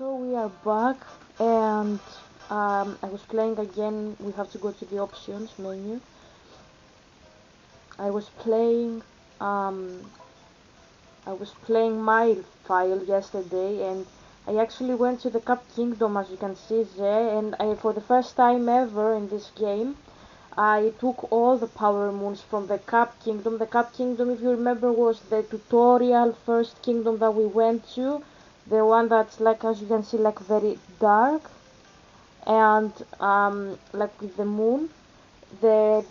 So we are back, and I was playing again. We have to go to the options menu. I was playing um, I was playing my file yesterday, and I actually went to the Cup Kingdom, as you can see there, and for the first time ever in this game, I took all the power moons from the Cup Kingdom. The Cup Kingdom, if you remember, was the tutorial first kingdom that we went to, the one that's like, as you can see, like very dark, and like with the moon. The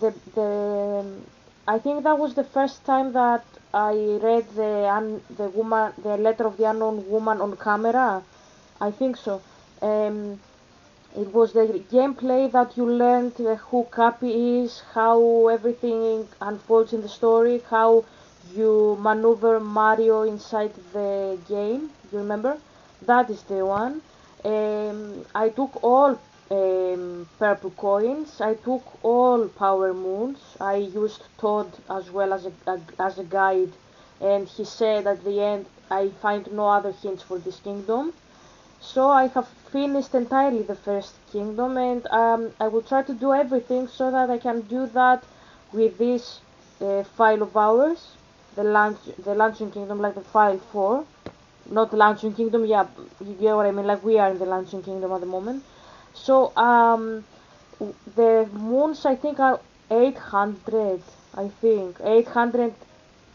I think that was the first time that I read the letter of the unknown woman on camera. I think so. Um, it was the gameplay that you learned who Cappy is, how everything unfolds in the story, how you maneuver Mario inside the game. You remember? That is the one. I took all purple coins. I took all power moons. I used Todd as well as a guide, and he said at the end, I find no other hints for this kingdom. So I have finished entirely the first kingdom, and I will try to do everything so that I can do that with this file of ours, the launching kingdom, like the file 4, not the launching kingdom. Yeah, you get what I mean. Like we are in the launching kingdom at the moment. So the moons I think are 800. I think 800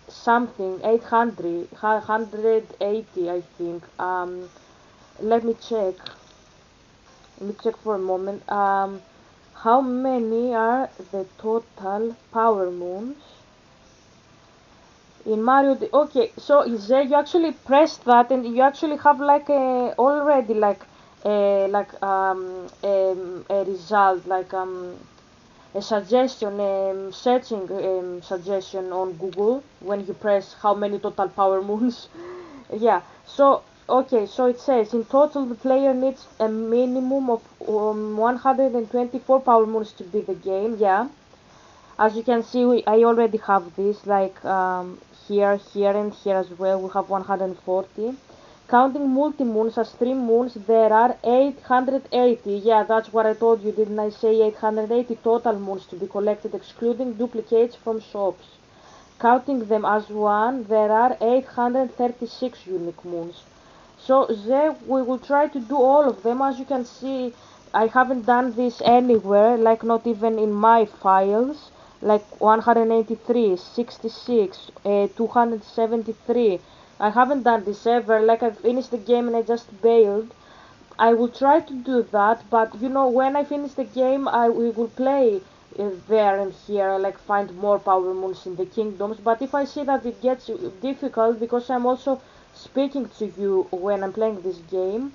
something, 800, 180. I think. Let me check. Let me check for a moment. How many are the total power moons in Mario? Okay, so is there, you actually press that and you actually have like already a result, like a suggestion, searching suggestion on Google when you press how many total power moons. Yeah, so okay, so it says in total the player needs a minimum of 124 power moons to beat the game. Yeah, as you can see, I already have this, like here, here, and here as well. We have 140. Counting multi-moons as 3 moons, there are 880. Yeah, that's what I told you, didn't I say 880 total moons to be collected, excluding duplicates from shops. Counting them as one, there are 836 unique moons. So there we will try to do all of them. As you can see, I haven't done this anywhere, like not even in my files, like 183, 66, 273. I haven't done this ever, like I finished the game and I just bailed. I will try to do that, but you know, when I finish the game, we will play there and here, like find more power moons in the kingdoms. But if I see that it gets difficult, because I'm also speaking to you when I'm playing this game,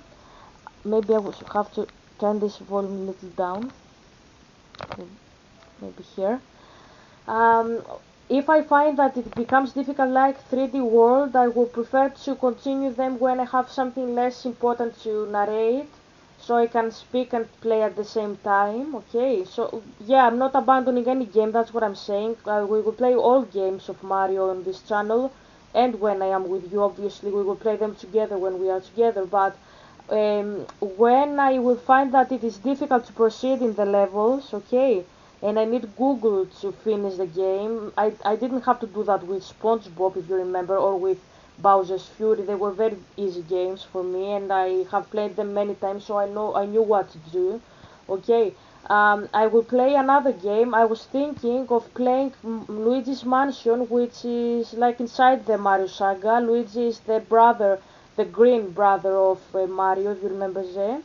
maybe I will have to turn this volume a little down. Maybe here. Um, if I find that it becomes difficult like 3D World, I will prefer to continue them when I have something less important to narrate, so I can speak and play at the same time. Okay, so yeah, I'm not abandoning any game, that's what I'm saying. We will play all games of Mario on this channel, and when I am with you, obviously, we will play them together when we are together, but when I will find that it is difficult to proceed in the levels, okay, and I need Google to finish the game. I didn't have to do that with SpongeBob, if you remember, or with Bowser's Fury. They were very easy games for me, and I have played them many times, so I knew what to do. Okay, I will play another game. I was thinking of playing Luigi's Mansion, which is like inside the Mario saga. Luigi is the brother, the green brother of Mario, if you remember that.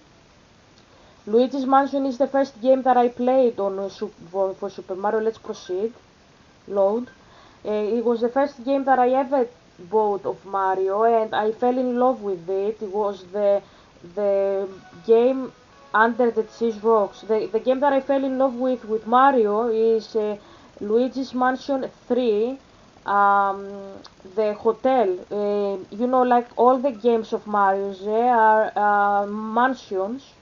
Luigi's Mansion is the first game that I played on for Super Mario. Let's proceed. Load. It was the first game that I ever bought of Mario, and I fell in love with it. It was the game Under the Cheese Rocks. The game that I fell in love with Mario is Luigi's Mansion 3. The hotel. You know, like all the games of Mario, they are mansions.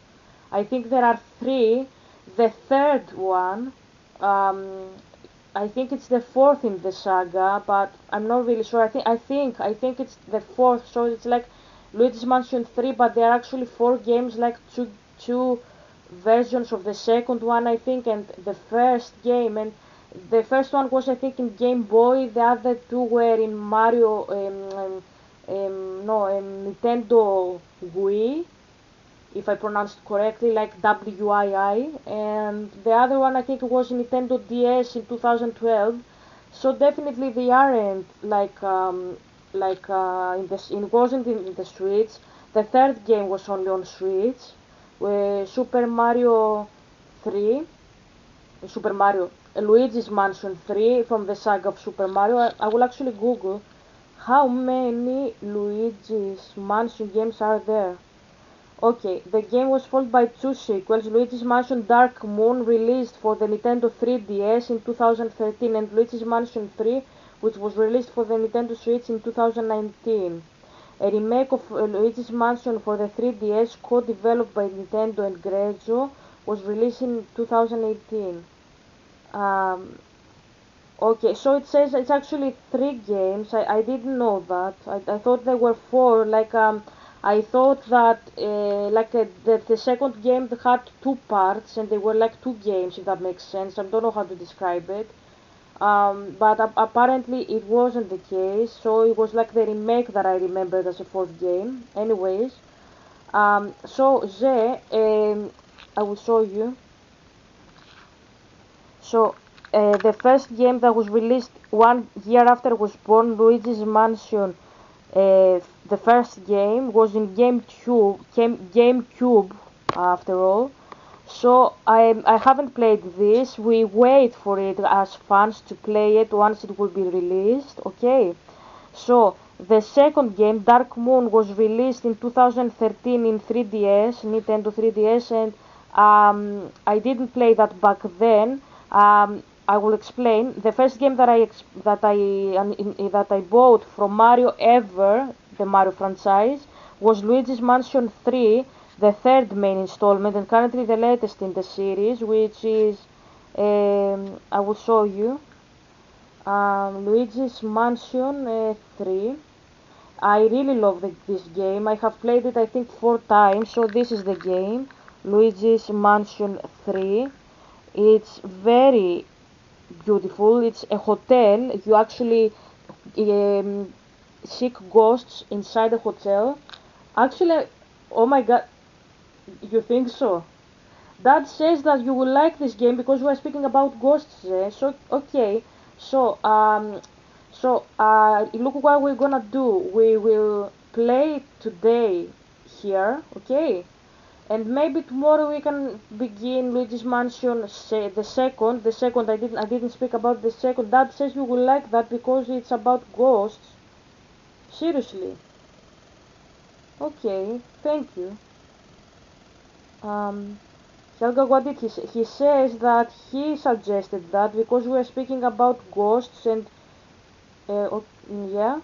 I think there are three. The third one, um, I think it's the fourth in the saga, but I'm not really sure. I think it's the fourth. So it's like Luigi's Mansion 3, but there are actually 4 games, like two versions of the second one, I think, and the first game. And the first one was, I think, in Game Boy. The other two were in Mario, no, Nintendo Wii, if I pronounced correctly, like WII. And the other one, I think, was Nintendo DS in 2012. So definitely they aren't it wasn't in the Switch. The third game was only on Switch, Super Mario 3, Super Mario, Luigi's Mansion 3 from the saga of Super Mario. I will actually Google how many Luigi's Mansion games are there. Okay, the game was followed by 2 sequels, Luigi's Mansion Dark Moon, released for the Nintendo 3DS in 2013, and Luigi's Mansion 3, which was released for the Nintendo Switch in 2019. A remake of Luigi's Mansion for the 3DS, co-developed by Nintendo and Grezzo, was released in 2018. Um, okay, so it says it's actually 3 games. I didn't know that. I thought there were 4. I thought that the second game had 2 parts and they were like 2 games, if that makes sense. I don't know how to describe it. But apparently it wasn't the case, so it was like the remake that I remembered as a 4th game. Anyways, I will show you. So the first game that was released 1 year after was born, Luigi's Mansion. The first game was in GameCube after all. So I haven't played this. We wait for it as fans to play it once it will be released. Okay. So the second game, Dark Moon, was released in 2013 in 3DS, Nintendo 3DS, and I didn't play that back then. I will explain. The first game that I bought from Mario ever, the Mario franchise, was Luigi's Mansion 3, the third main installment, and currently the latest in the series, which is I will show you. Luigi's Mansion 3. I really love this game. I have played it, I think, 4 times. So this is the game, Luigi's Mansion 3. It's very beautiful. It's a hotel. You actually seek ghosts inside the hotel. Actually, oh my god, you think so? That says that you will like this game because we are speaking about ghosts. So okay, so look what we're gonna do. We will play today here, okay? And maybe tomorrow we can begin Luigi's Mansion. The second I didn't speak about the second. That says you will like that because it's about ghosts. Seriously. Okay, thank you. Um, Helga, what did he say? He says that he suggested that because we are speaking about ghosts and yeah,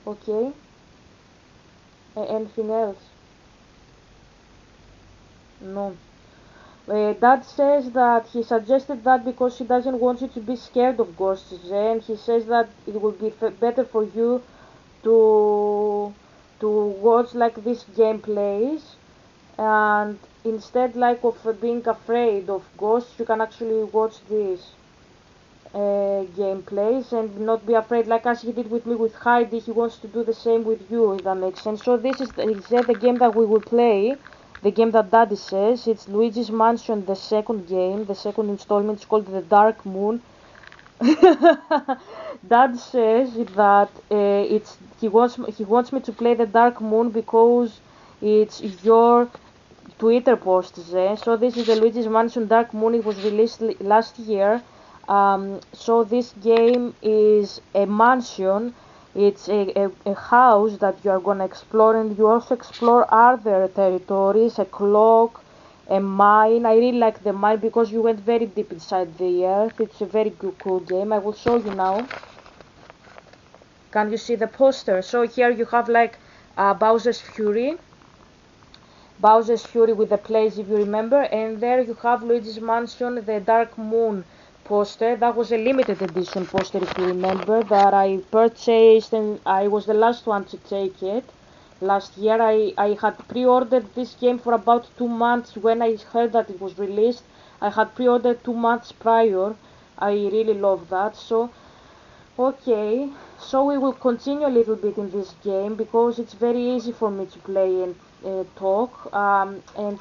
okay. Anything else? No. Dad says that he suggested that because he doesn't want you to be scared of ghosts, and he says that it would be better for you to to watch like these gameplays, and instead like of being afraid of ghosts, you can actually watch these gameplays and not be afraid, like as he did with me with Heidi. He wants to do the same with you, if that makes sense. So this is the game that we will play. The game that Daddy says, it's Luigi's Mansion, the second game, the second installment is called the Dark Moon. Dad says that he wants me to play the Dark Moon because it's your Twitter post, Ze. So this is the Luigi's Mansion Dark Moon. It was released last year. So this game is a mansion. It's a house that you are gonna explore, and you also explore other territories, a clock, a mine. I really like the mine because you went very deep inside the earth. It's a very good, cool game. I will show you now. Can you see the poster? So here you have like Bowser's Fury. Bowser's Fury with the place, if you remember, and there you have Luigi's Mansion, the Dark Moon poster. That was a limited edition poster, if you remember, that I purchased, and I was the last one to take it. Last year I had pre-ordered this game for about 2 months when I heard that it was released. I had pre-ordered 2 months prior. I really love that. So, okay, so we will continue a little bit in this game because it's very easy for me to play and talk. And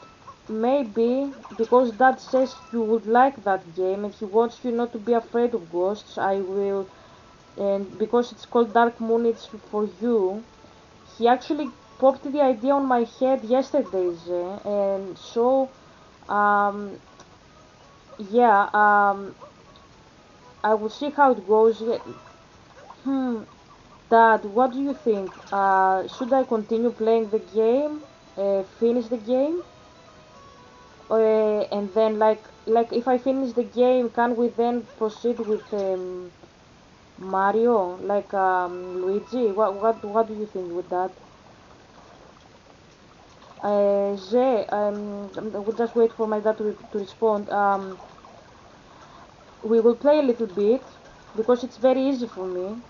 maybe because Dad says you would like that game and he wants you not to be afraid of ghosts, I will. And because it's called Dark Moon, it's for you. He actually popped the idea on my head yesterday, and so um, yeah, I will see how it goes. Yeah. Dad, what do you think? Should I continue playing the game, finish the game, and then like if I finish the game, can we then proceed with Mario, like Luigi? What do you think with that? I will just wait for my dad to respond. We will play a little bit because it's very easy for me.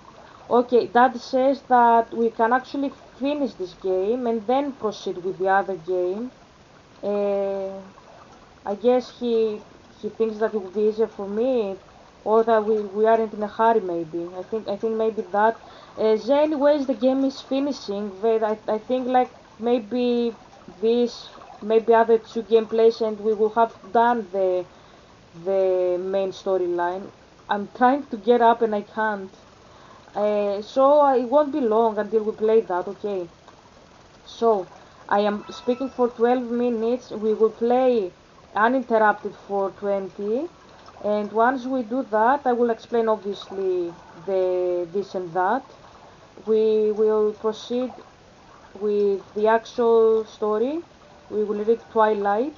Okay, Dad says that we can actually finish this game and then proceed with the other game. Uh, I guess he thinks that it will be easier for me, or that we aren't in a hurry. Maybe I think maybe that. Anyways, the game is finishing. But I think like maybe this, maybe other two gameplays, and we will have done the main storyline. I'm trying to get up and I can't. So it won't be long until we play that. Okay. So, I am speaking for 12 minutes. We will play uninterrupted for 20. And once we do that, I will explain obviously the this and that. We will proceed with the actual story. We will read Twilight.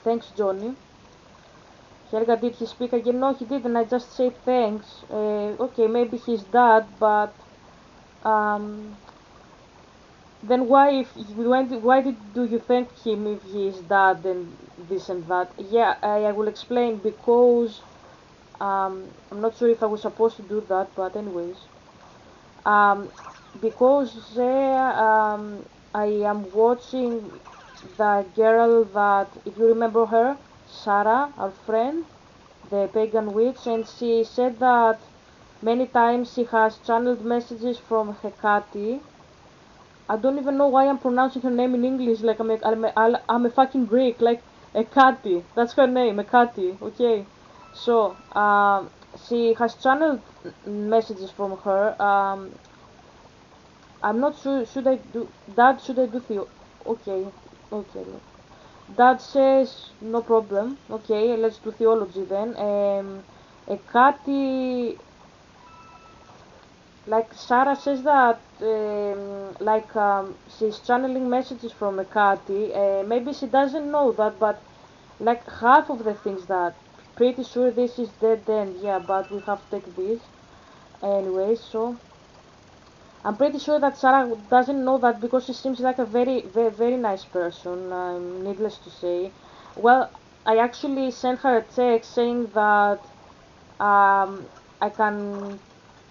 Thanks, Johnny. Helga, did he speak again? No, he didn't. I just said thanks. Okay, maybe he's dead, but um, then why do you thank him if he is dead and this and that? Yeah, I will explain because I'm not sure if I was supposed to do that, but anyways, um, because I am watching the girl that, if you remember her, Sarah, our friend, the pagan witch, and she said that many times she has channeled messages from Hecate. I don't even know why I'm pronouncing her name in English like I'm a fucking Greek, like Hecate. That's her name, Hecate. Okay, so she has channeled messages from her. I'm not sure. Should I do that? Should I do the? Okay, okay. That says no problem. Okay, let's do theology then. Hecate, like Sarah says that she's channeling messages from Ekati. Maybe she doesn't know that, but like half of the things that pretty sure this is dead end. Yeah, but we have to take this anyway. So I'm pretty sure that Sarah doesn't know that because she seems like a very nice person. Needless to say. Well, I actually sent her a text saying that um, I can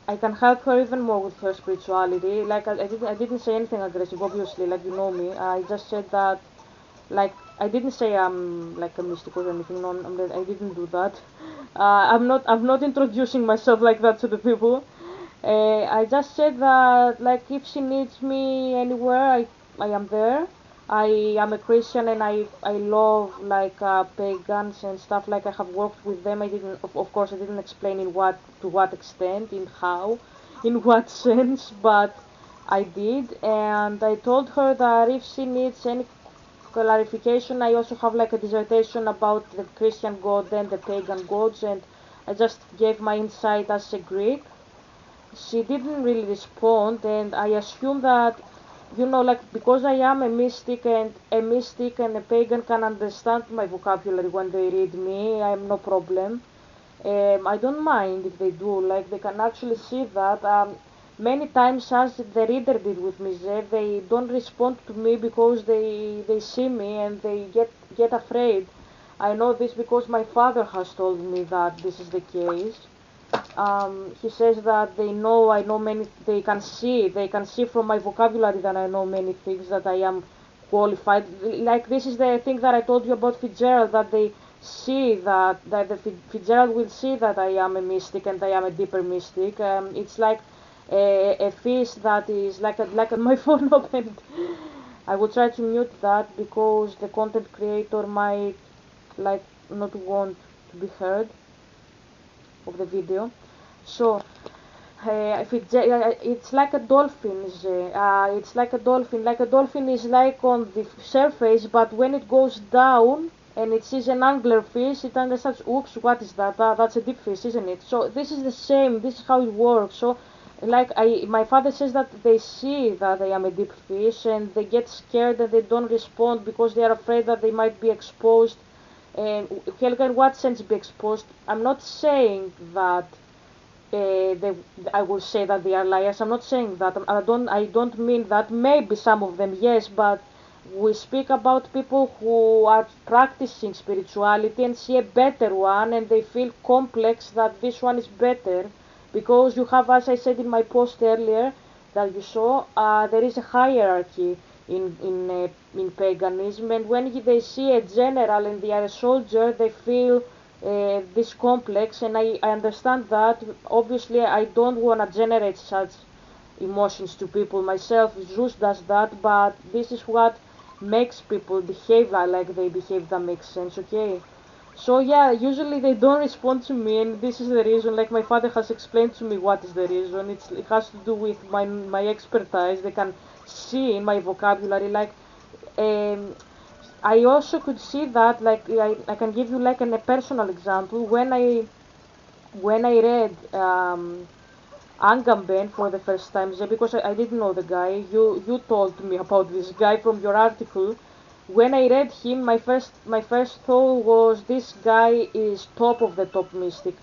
I can help her even more with her spirituality. Like I didn't say anything aggressive, obviously. Like you know me, I just said that. Like I didn't say I'm like a mystic or anything. No, I didn't do that. I'm not introducing myself like that to the people. I just said that like if she needs me anywhere, I am there. I am a Christian and I love like pagans and stuff. Like I have worked with them. I didn't of course I didn't explain in what to what extent, in how, in what sense, but I did. And I told her that if she needs any clarification, I also have like a dissertation about the Christian God and the pagan gods, and I just gave my insight as a Greek. She didn't really respond, and I assume that like because I am a mystic and a pagan can understand my vocabulary when they read me. I'm no problem. I don't mind if they do. Like they can actually see that. Many times, as the reader did with me, they don't respond to me because they see me and they get get afraid. I know this because my father has told me that this is the case. He says that I know many, they can see from my vocabulary that I know many things, that I am qualified. Like this is the thing that I told you about Fitzgerald, that they see that the Fitzgerald will see that I am a mystic and I am a deeper mystic. It's like a fish that is like my phone opened. I will try to mute that because the content creator might like not want to be heard of the video. So it's like a dolphin. It's like a dolphin. Like a dolphin is like on the surface, but when it goes down and it sees an anglerfish, it understands. Oops, what is that? That's a deep fish, isn't it? So this is the same. This is how it works. So my father says that they see that I am a deep fish and they get scared and they don't respond because they are afraid that they might be exposed. Helga, in what sense be exposed? I'm not saying that I will say that they are liars. I'm not saying that. I don't mean that. Maybe some of them, yes, but we speak about people who are practicing spirituality and see a better one, and they feel complex that this one is better, because you have, as I said in my post earlier, that you saw, there is a hierarchy in paganism, and when they see a general and they are a soldier, they feel this complex, and I understand that. Obviously, I don't want to generate such emotions to people myself. Zeus does that, but this is what makes people behave like they behave. That makes sense, okay? So yeah, usually they don't respond to me, and this is the reason. Like my father has explained to me what is the reason. It has to do with my expertise. They can see in my vocabulary, like um, I also could see that, like I can give you like a personal example. When I read Agamben for the first time, because I didn't know the guy. You told me about this guy from your article. When I read him, my first thought was this guy is top of the top mystic.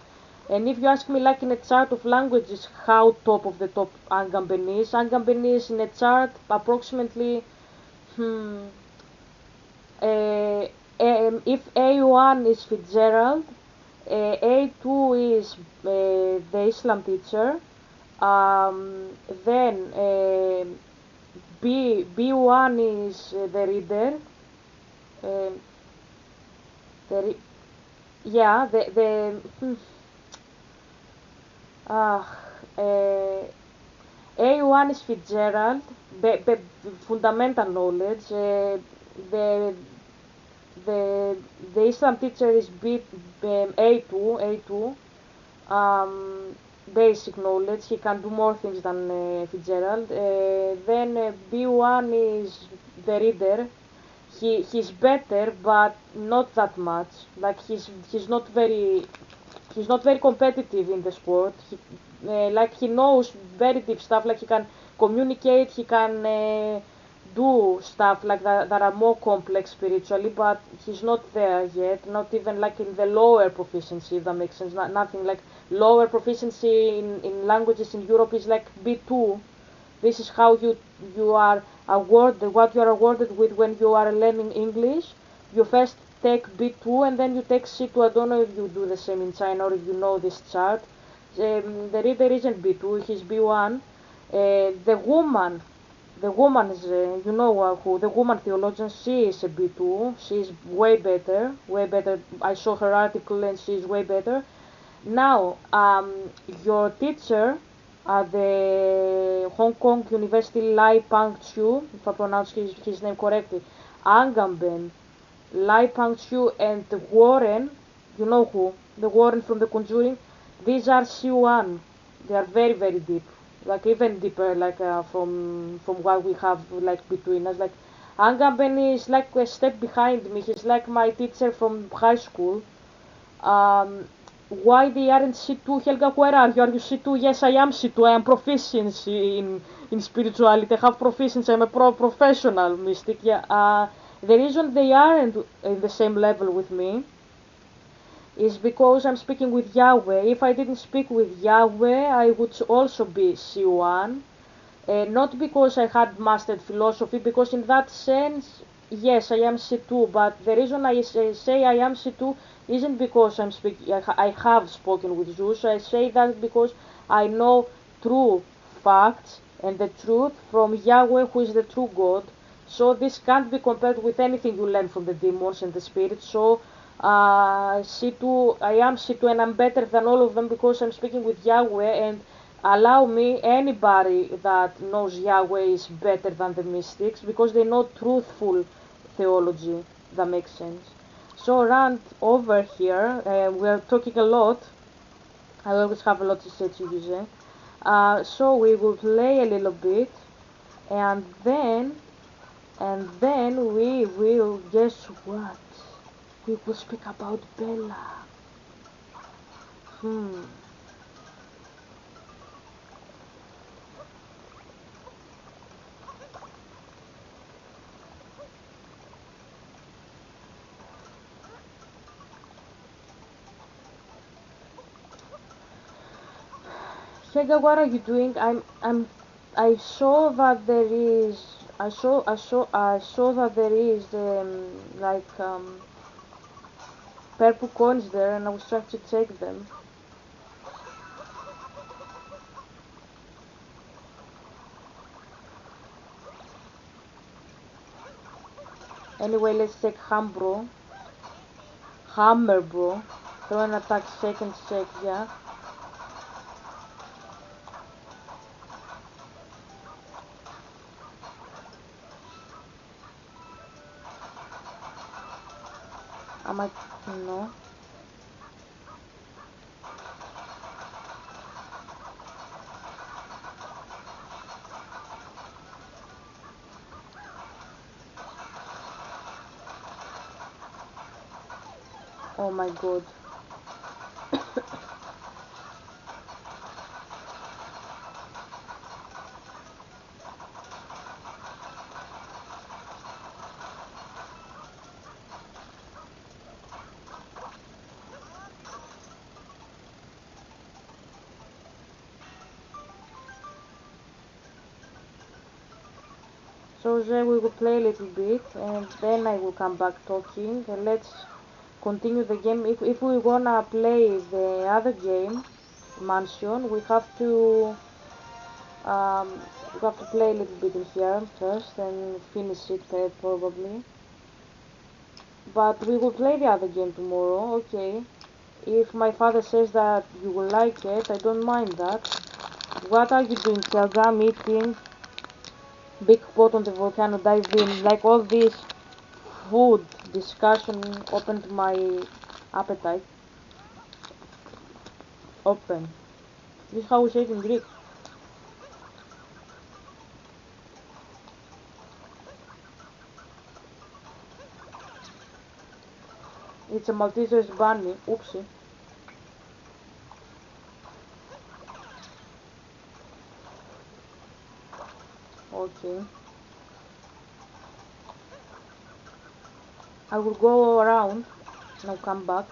And if you ask me, like in a chart of languages, how top of the top Agamben is in a chart approximately. Hmm, if A1 is Fitzgerald, A2 is the Islam teacher, then B1 is the reader, um the re- yeah uh, uh, A1 is Fitzgerald, fundamental knowledge. The the the Islam teacher is A2, basic knowledge. He can do more things than Fitzgerald. Then B1 is the reader. He's better, but not that much. Like he's not very competitive in the sport. Like he knows very deep stuff. Like he can communicate. He can do stuff like that are more complex spiritually, but he's not there yet. Not even like in the lower proficiency, if that makes sense. Nothing like lower proficiency in languages in Europe is like B2. This is how you are awarded, what you are awarded with when you are learning English. You first take B2 and then you take C2. I don't know if you do the same in China or if you know this chart. The reader isn't B2, he's B1. The woman is, you know who, the woman theologian, she is a B2. She is way better, way better. I saw her article and she is way better. Now, your teacher at the Hong Kong University, Lai Pang Chu, if I pronounce his name correctly, Agamben, Lai Pang Chu, and Warren, you know who, the Warren from The Conjuring, these are C1. They are very, very deep, like even deeper, like from what we have like between us. Like Agamben is like a step behind me. He's like my teacher from high school. Um, why they aren't C2? Helga, where are you? Are you C2? Yes, I am C2. I am proficiency in spirituality. I have proficiency. I'm a professional mystic. Yeah. The reason they aren't in the same level with me is because I'm speaking with Yahweh. If I didn't speak with Yahweh, I would also be C1. Not because I had mastered philosophy, because in that sense, Yes, I am C2, but the reason say I am C2 isn't because I have spoken with Zeus. I say that because I know true facts and the truth from Yahweh, who is the true God. So this can't be compared with anything you learn from the demons and the spirits. So C2, I am C2 and I'm better than all of them because I'm speaking with Yahweh, and allow me, anybody that knows Yahweh is better than the mystics because they know truthful theology. That makes sense. So around over here, we are talking a lot. I always have a lot to say to you, Zé. So we will play a little bit, and then we will, guess what? We will speak about Bella. Hmm. Hega, what are you doing? I saw that there is. I saw that there is purple coins there, and I was trying to take them. Anyway, let's take Hammer, bro. Throw an attack, second check, yeah. I might, no. Oh my god. So then we will play a little bit, and then I will come back talking. And let's continue the game. If we wanna play the other game, Mansion, um, we have to play a little bit in here first and finish it probably. But we will play the other game tomorrow, okay? If my father says that you will like it, I don't mind that. What are you doing, Helga? I'm eating big pot on the volcano, dive in. Like all this food discussion opened my appetite. Open. This is how we say it in Greek. It's a Malteser's bunny. Oopsie. Okay. I will go around and I'll come back.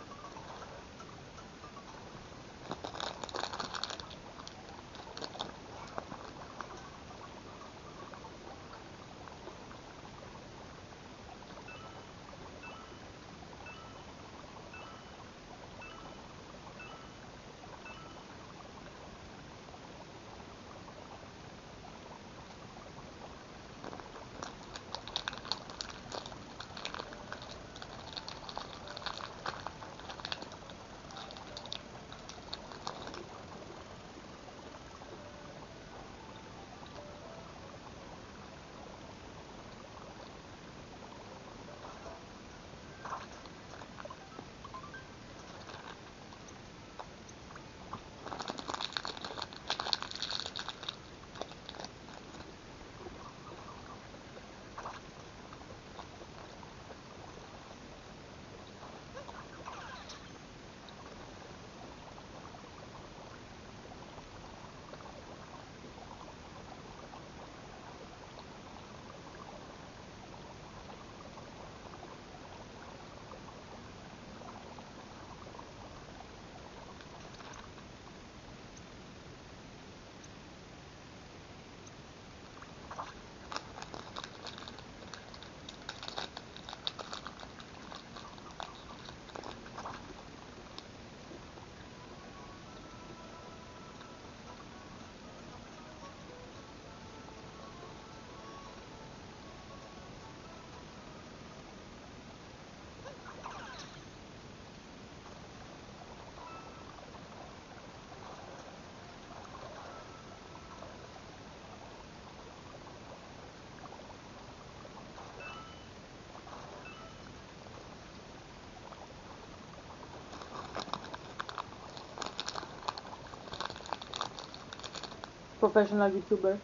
professional YouTuber.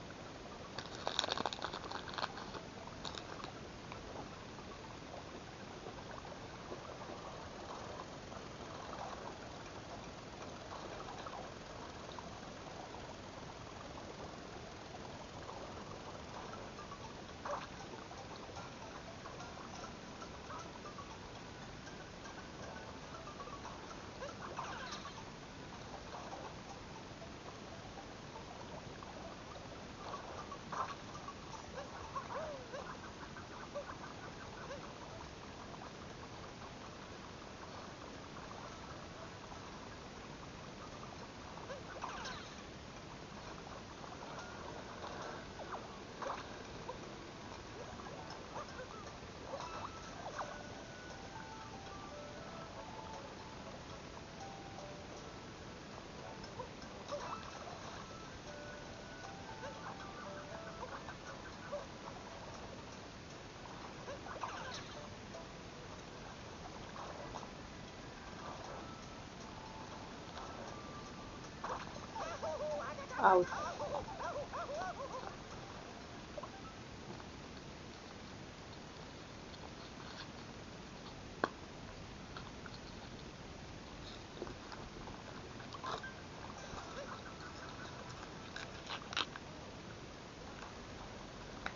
Ouch.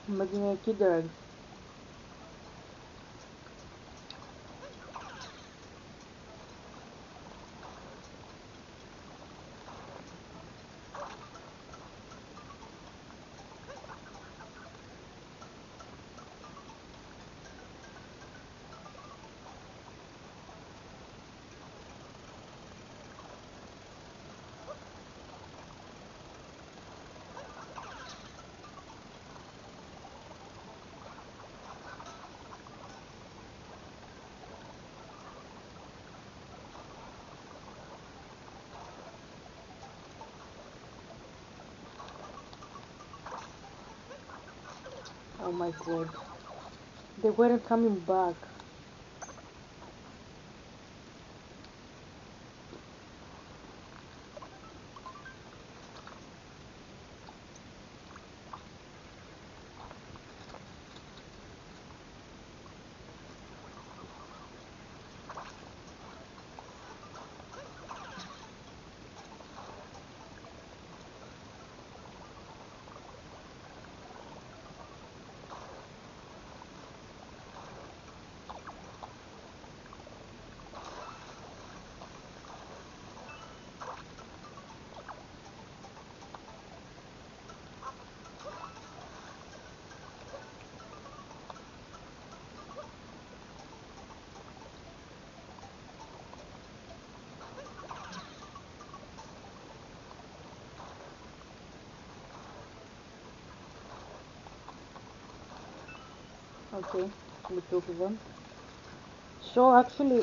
Making a kid. Oh my god. They weren't coming back. Okay, we took them. So actually,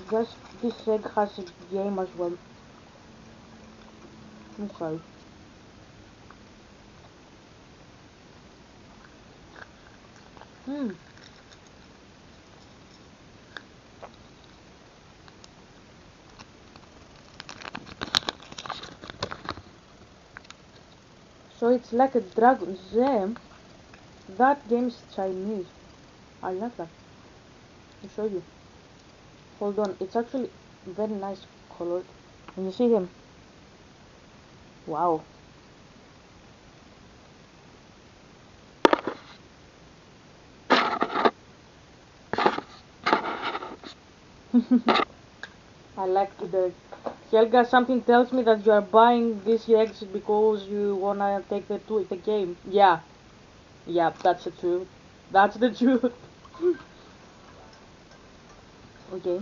just this egg has a game as well. I'm sorry. Hmm. So it's like a Dragon Gem. That game is Chinese. I like that. I'll show you. Hold on, it's actually very nice color. Can you see him? Wow. I like the Helga. Something tells me that you are buying these eggs because you wanna take the game. Yeah, yeah, that's the truth. That's the truth. Okay.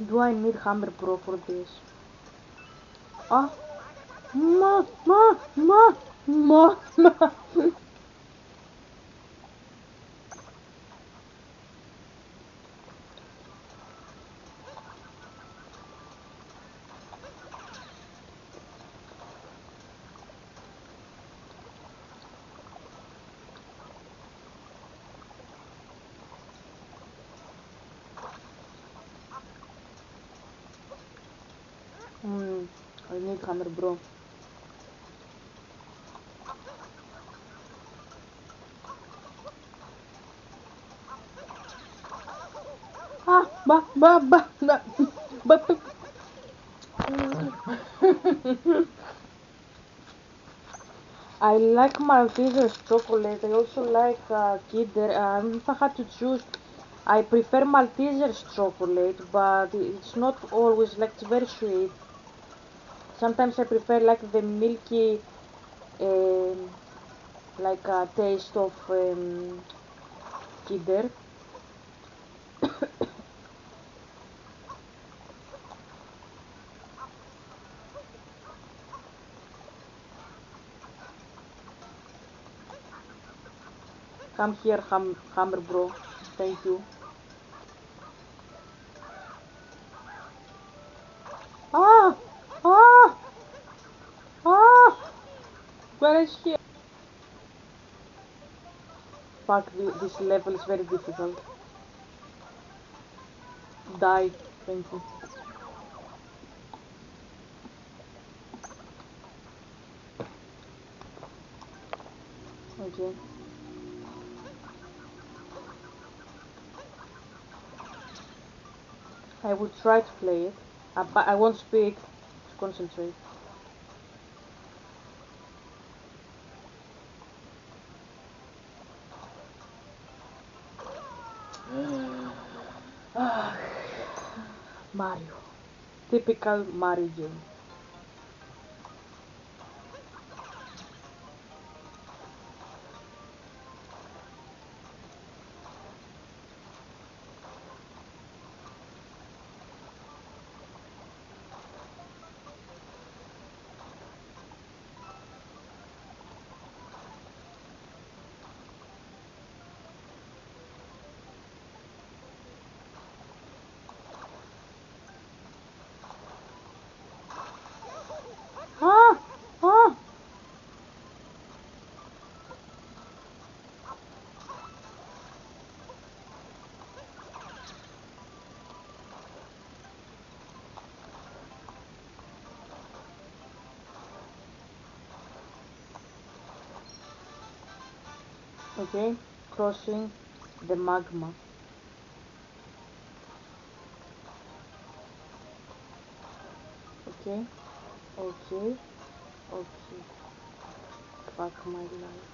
Do I need Hammer Pro for this? Ah, ma. I need hammer, bro. Ah, ba. I like Maltesers chocolate. I also like Kinder. If I had to choose, I prefer Maltesers chocolate, but it's not always like it's very sweet. Sometimes I prefer like the milky, um, like taste of Kinder. Come here, hammer bro. Thank you. Ah! Ah! Ah! Where is he? Fuck, this level is very difficult. Die. Thank you. Okay. I will try to play it, but I won't speak to concentrate. Ah, Mario. Typical Mario game. Ah! Ah! Okay, crossing the magma. Okay, okay, okay. Fuck my life.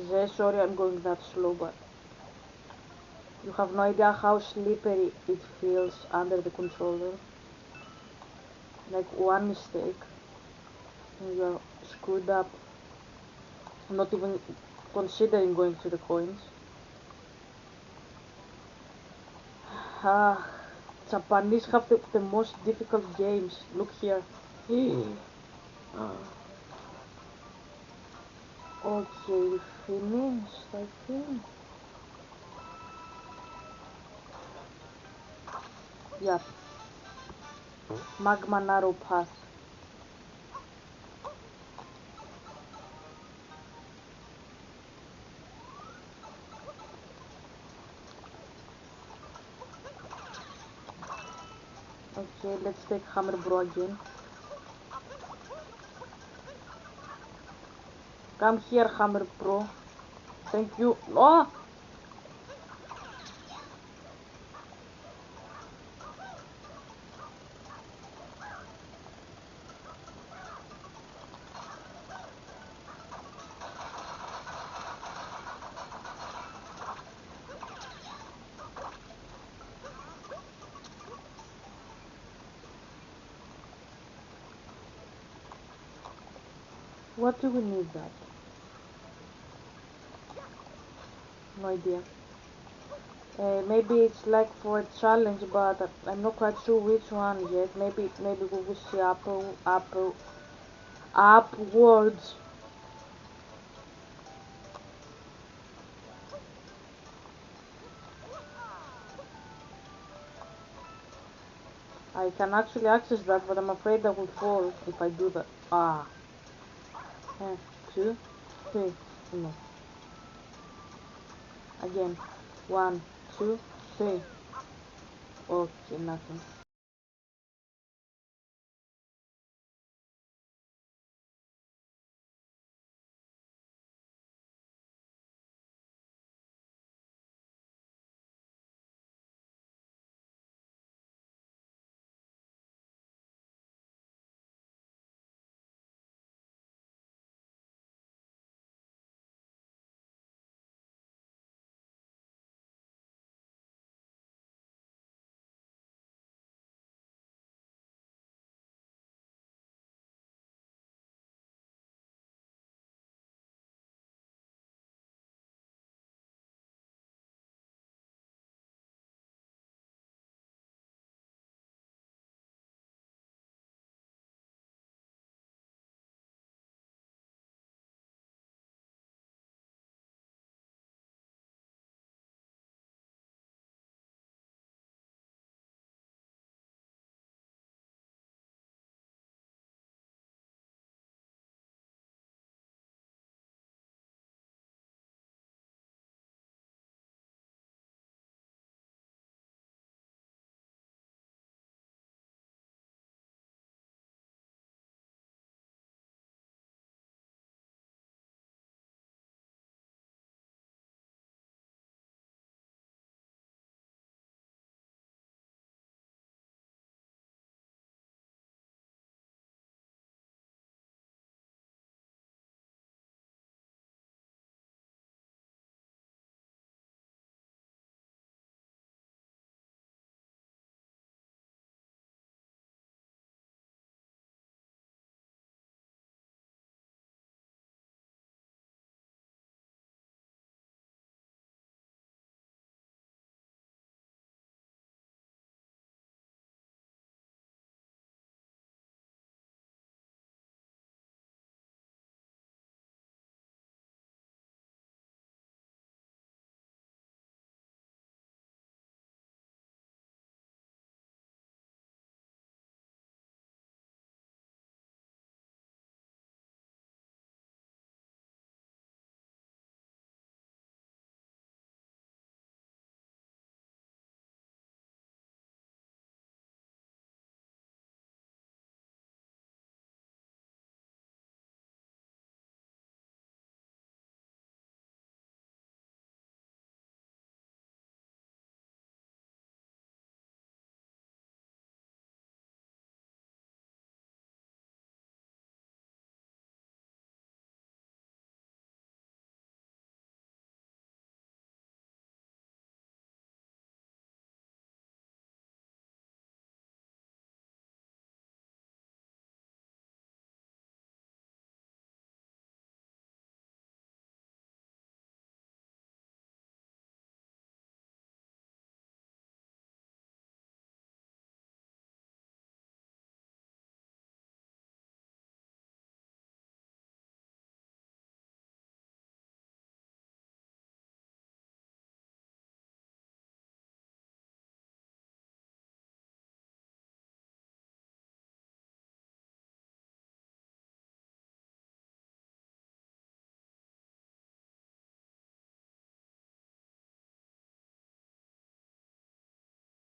Zeus, sorry I'm going that slow, but you have no idea how slippery it feels under the controller. Like one mistake and you're screwed up. Not even considering going to the coins. Ah, Japanese have the most difficult games. Look here. Ah. Okay, finished, I think. Yeah, magma narrow path. Okay, let's take hammer bro again. Come here, hammer bro. Thank you. Oh! What do we need that? No idea. Maybe it's like for a challenge, but I'm not quite sure which one yet. Maybe we will see upwards. I can actually access that, but I'm afraid I will fall if I do that. Ah. 2. Okay, no. Again. 1, 2, 3. Okay, nothing.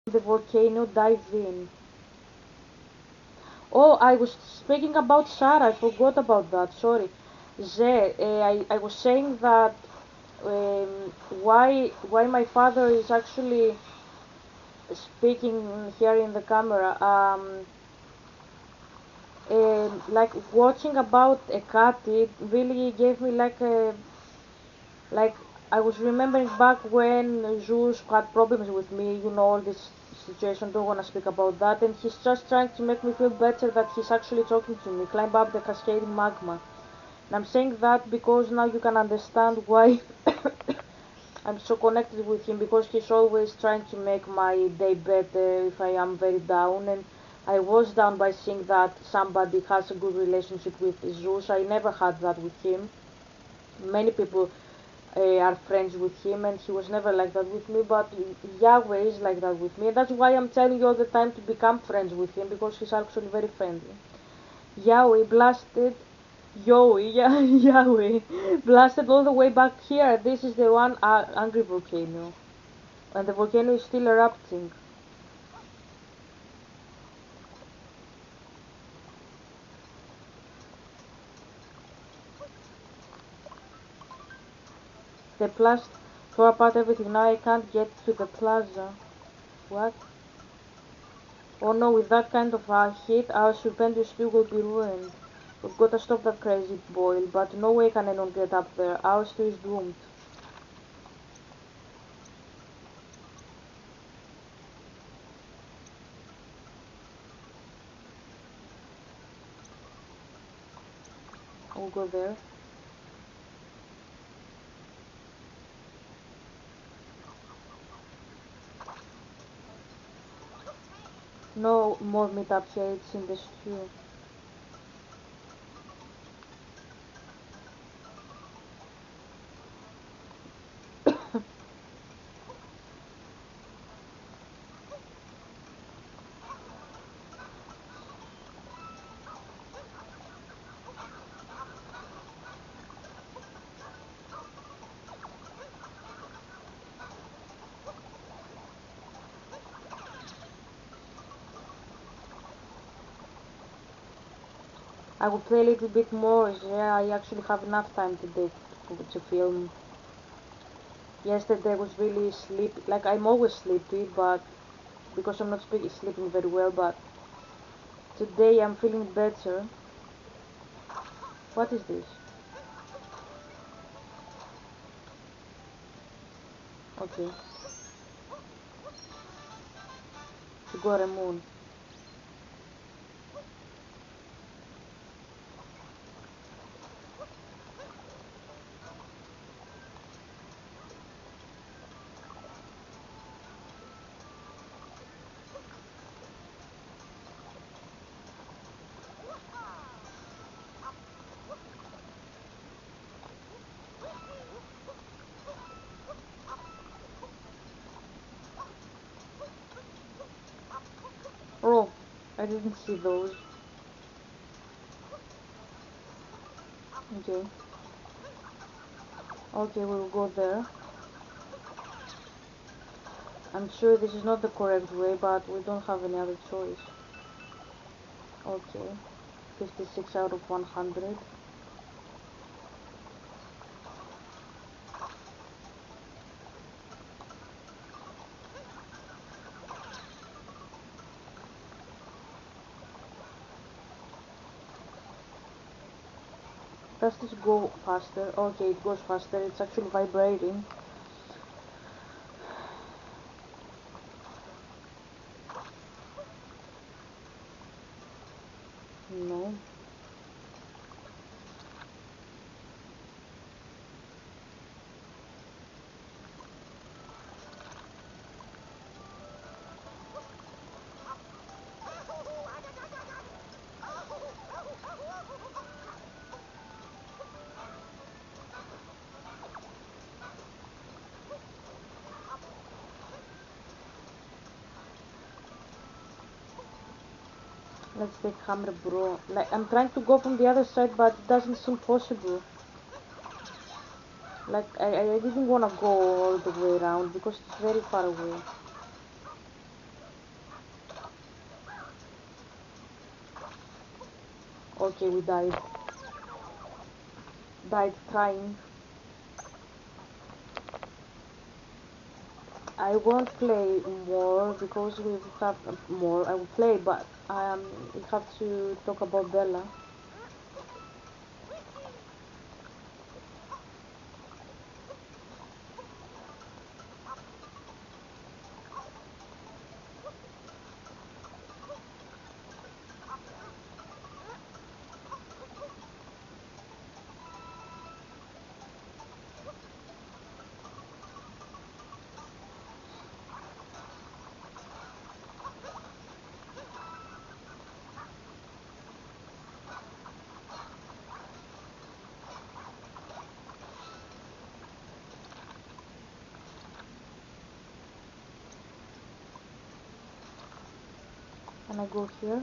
The volcano dive in. Oh, I was speaking about Sarah. I forgot about that. Sorry. I was saying that why my father is actually speaking here in the camera. Like watching about a cat, it really gave me like I was remembering back when Zeus had problems with me, all this situation, don't want to speak about that, and he's just trying to make me feel better that he's actually talking to me, climb up the cascading magma. And I'm saying that because now you can understand why I'm so connected with him, because he's always trying to make my day better if I am very down, and I was down by seeing that somebody has a good relationship with Zeus. I never had that with him. Many people are friends with him, and he was never like that with me, but Yahweh is like that with me. That's why I'm telling you all the time to become friends with him, because he's actually very friendly. Yahweh blasted Yo, yeah, Yahweh. Blasted all the way back here. This is the one angry volcano. And the volcano is still erupting. The blast tore apart everything. Now I can't get to the plaza. What? Oh no, with that kind of a hit, our stupendous stew will be ruined. We've got to stop that crazy boil, but no way can anyone get up there. Our stew is doomed. I'll go there. No more meat up here, it's in the stew. I will play a little bit more. Yeah, I actually have enough time today to film. Yesterday was really sleepy. Like I'm always sleepy, but because I'm not sleeping very well. But today I'm feeling better. What is this? Okay, you got a moon. Oh, I didn't see those. Okay, okay, we'll go there. I'm sure this is not the correct way, but we don't have any other choice. Okay, 56 out of 100. Does this go faster? Okay, it goes faster. It's actually vibrating. No. Let's take hammer, bro. Like, I'm trying to go from the other side, but it doesn't seem possible. Like, I didn't want to go all the way around because it's very far away. Okay, we died. Died trying. I won't play more because we have more. I will play, but we have to talk about Bella. Can I go here?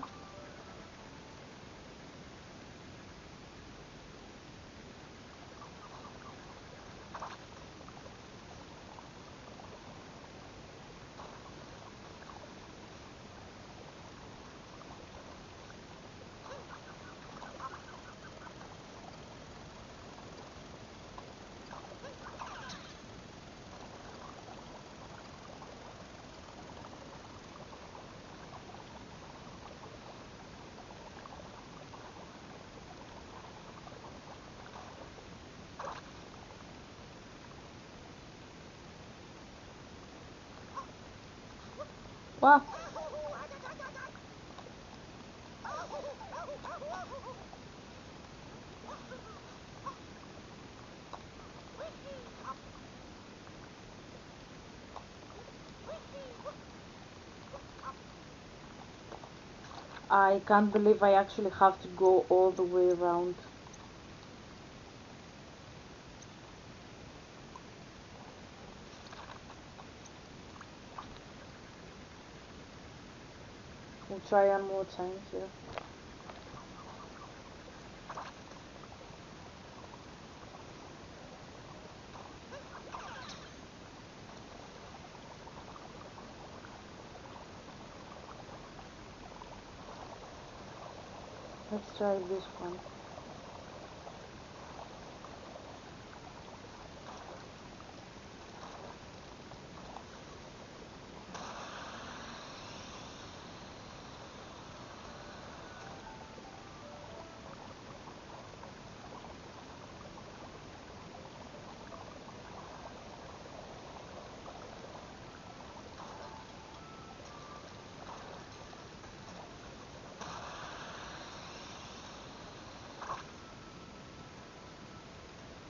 Wow. I can't believe I actually have to go all the way around. We'll try one more time here. Let's try this one.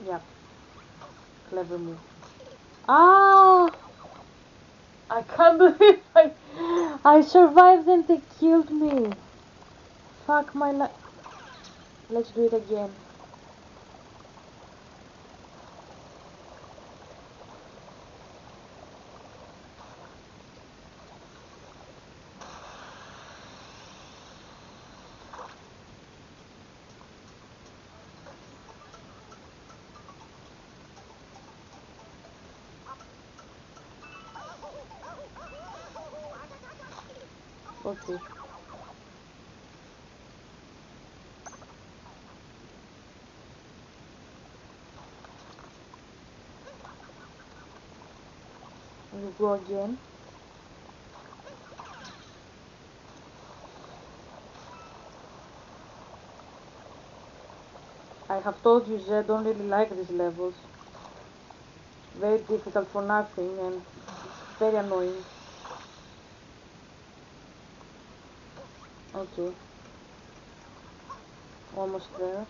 Yeah, clever move. Ah! I can't believe I survived and they killed me. Fuck my life. Let's do it again. Okay. We go again. I have told you I don't really like these levels. Very difficult for nothing and it's very annoying. Okay. Almost there.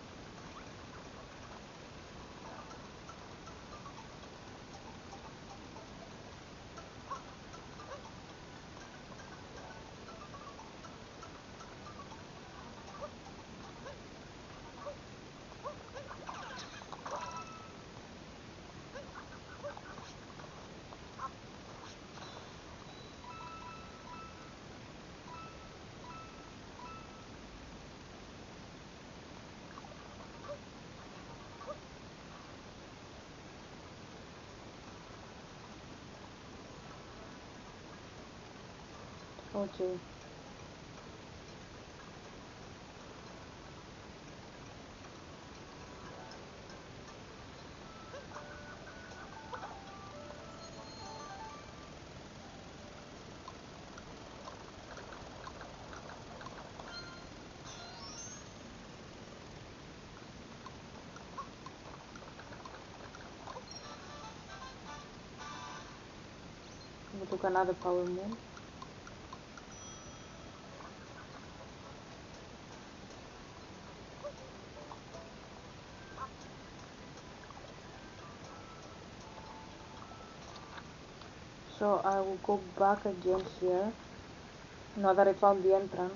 Okay. We took another power move. So I will go back again here. Now that I found the entrance.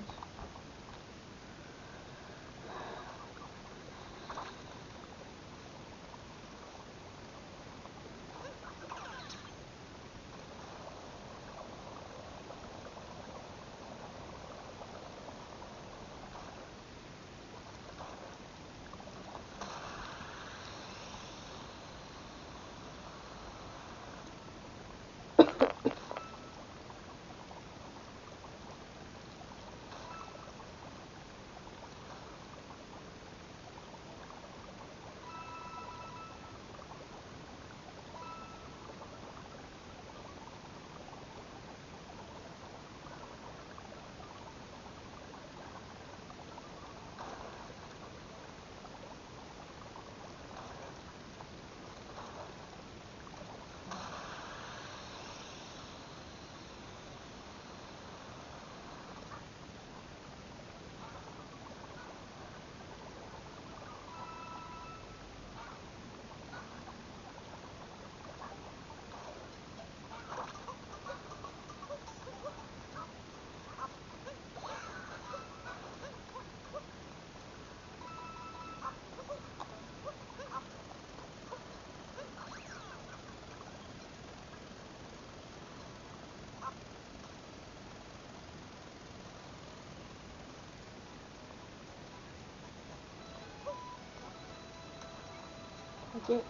Okay.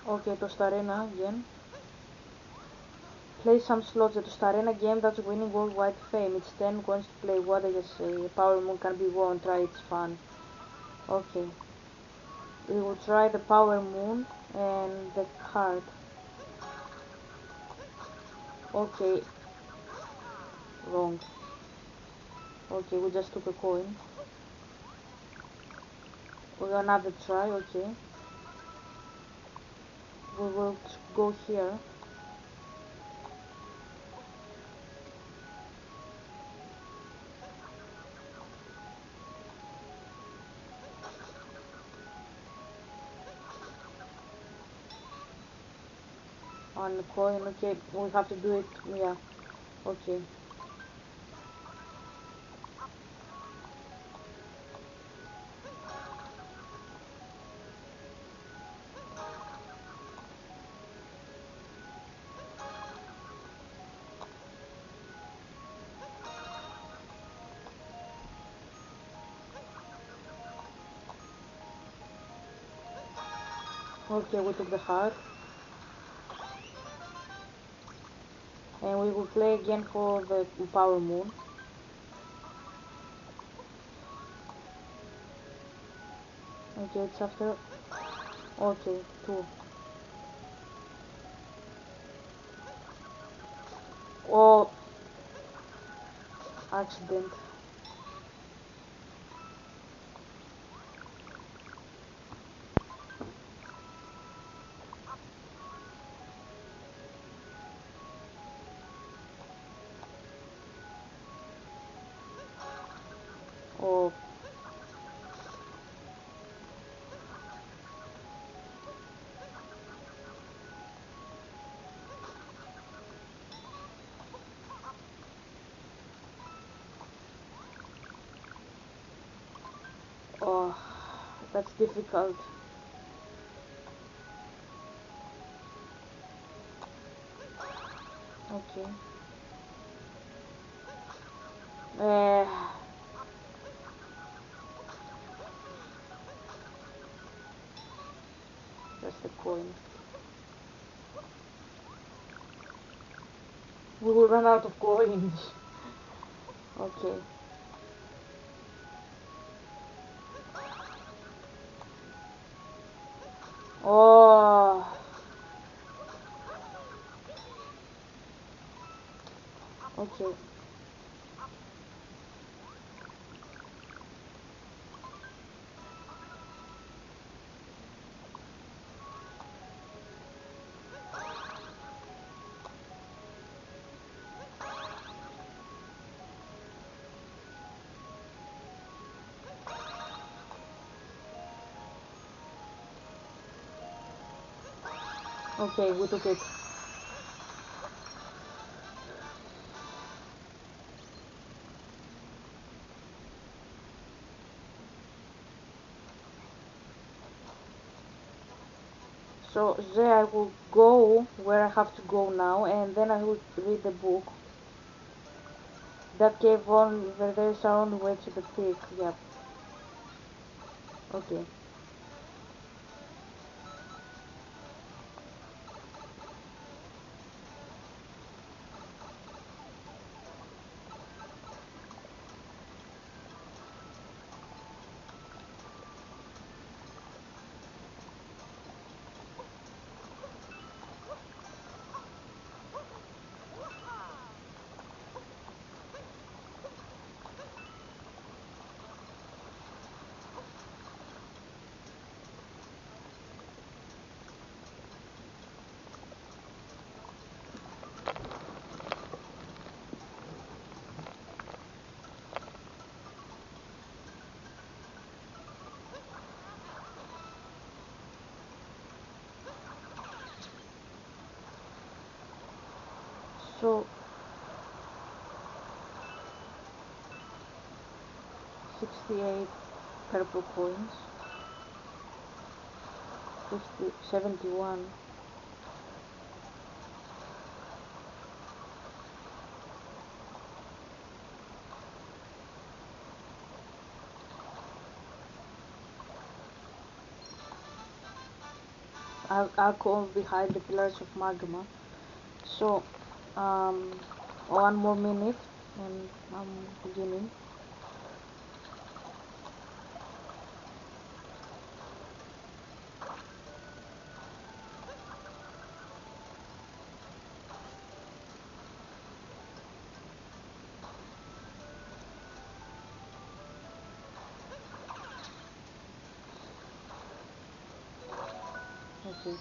Okay, to Starena again. Play some slots at the Starena game that's winning worldwide fame. It's 10 coins to play. What I just say? Power Moon can be won. Try, it's fun. Okay. We will try the Power Moon and the card. Okay. Wrong. Okay, we just took a coin. We got another try. Okay. We will go here. On the coin. Okay, we have to do it. Yeah. Okay. Okay, we took the heart. And we will play again for the Power Moon. Okay, it's after. Okay, 2. Oh, accident. Oh, oh, that's difficult. Okay. Uh, just a coin. We will run out of coins. Okay. Oh, okay. Okay, we took it. So there I will go where I have to go now, and then I will read the book. That cave on there is our only way to the peak. Yep. Okay. So 68 purple coins. 50, 71. alcohol behind the pillars of magma. So, um, 1 more minute and I'm beginning. Okay.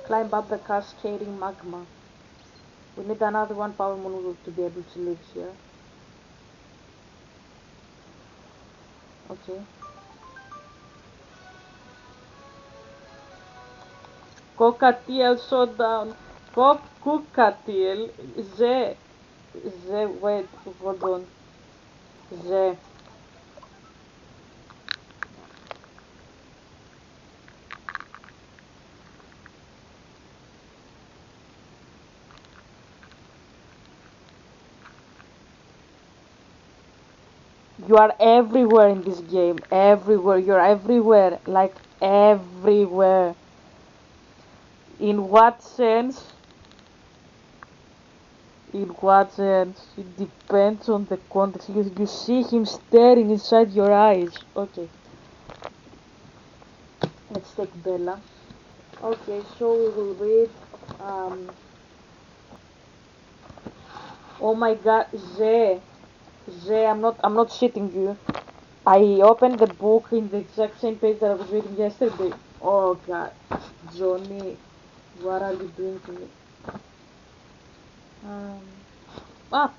Climb up the cascading magma. We need another one power moon to be able to live here. Okay. Cockatiel showdown. Cockatiel. Ze. Ze. Wait. Hold on. Ze. You are everywhere in this game. Everywhere. You're everywhere. Like everywhere. In what sense? In what sense? It depends on the context. You see him staring inside your eyes. Okay, let's take Bella. Okay, so we will read. Um, oh my God, I'm not shitting you. I opened the book in the exact same page that I was reading yesterday. Oh God, Johnny, what are you doing to me? Um, ah,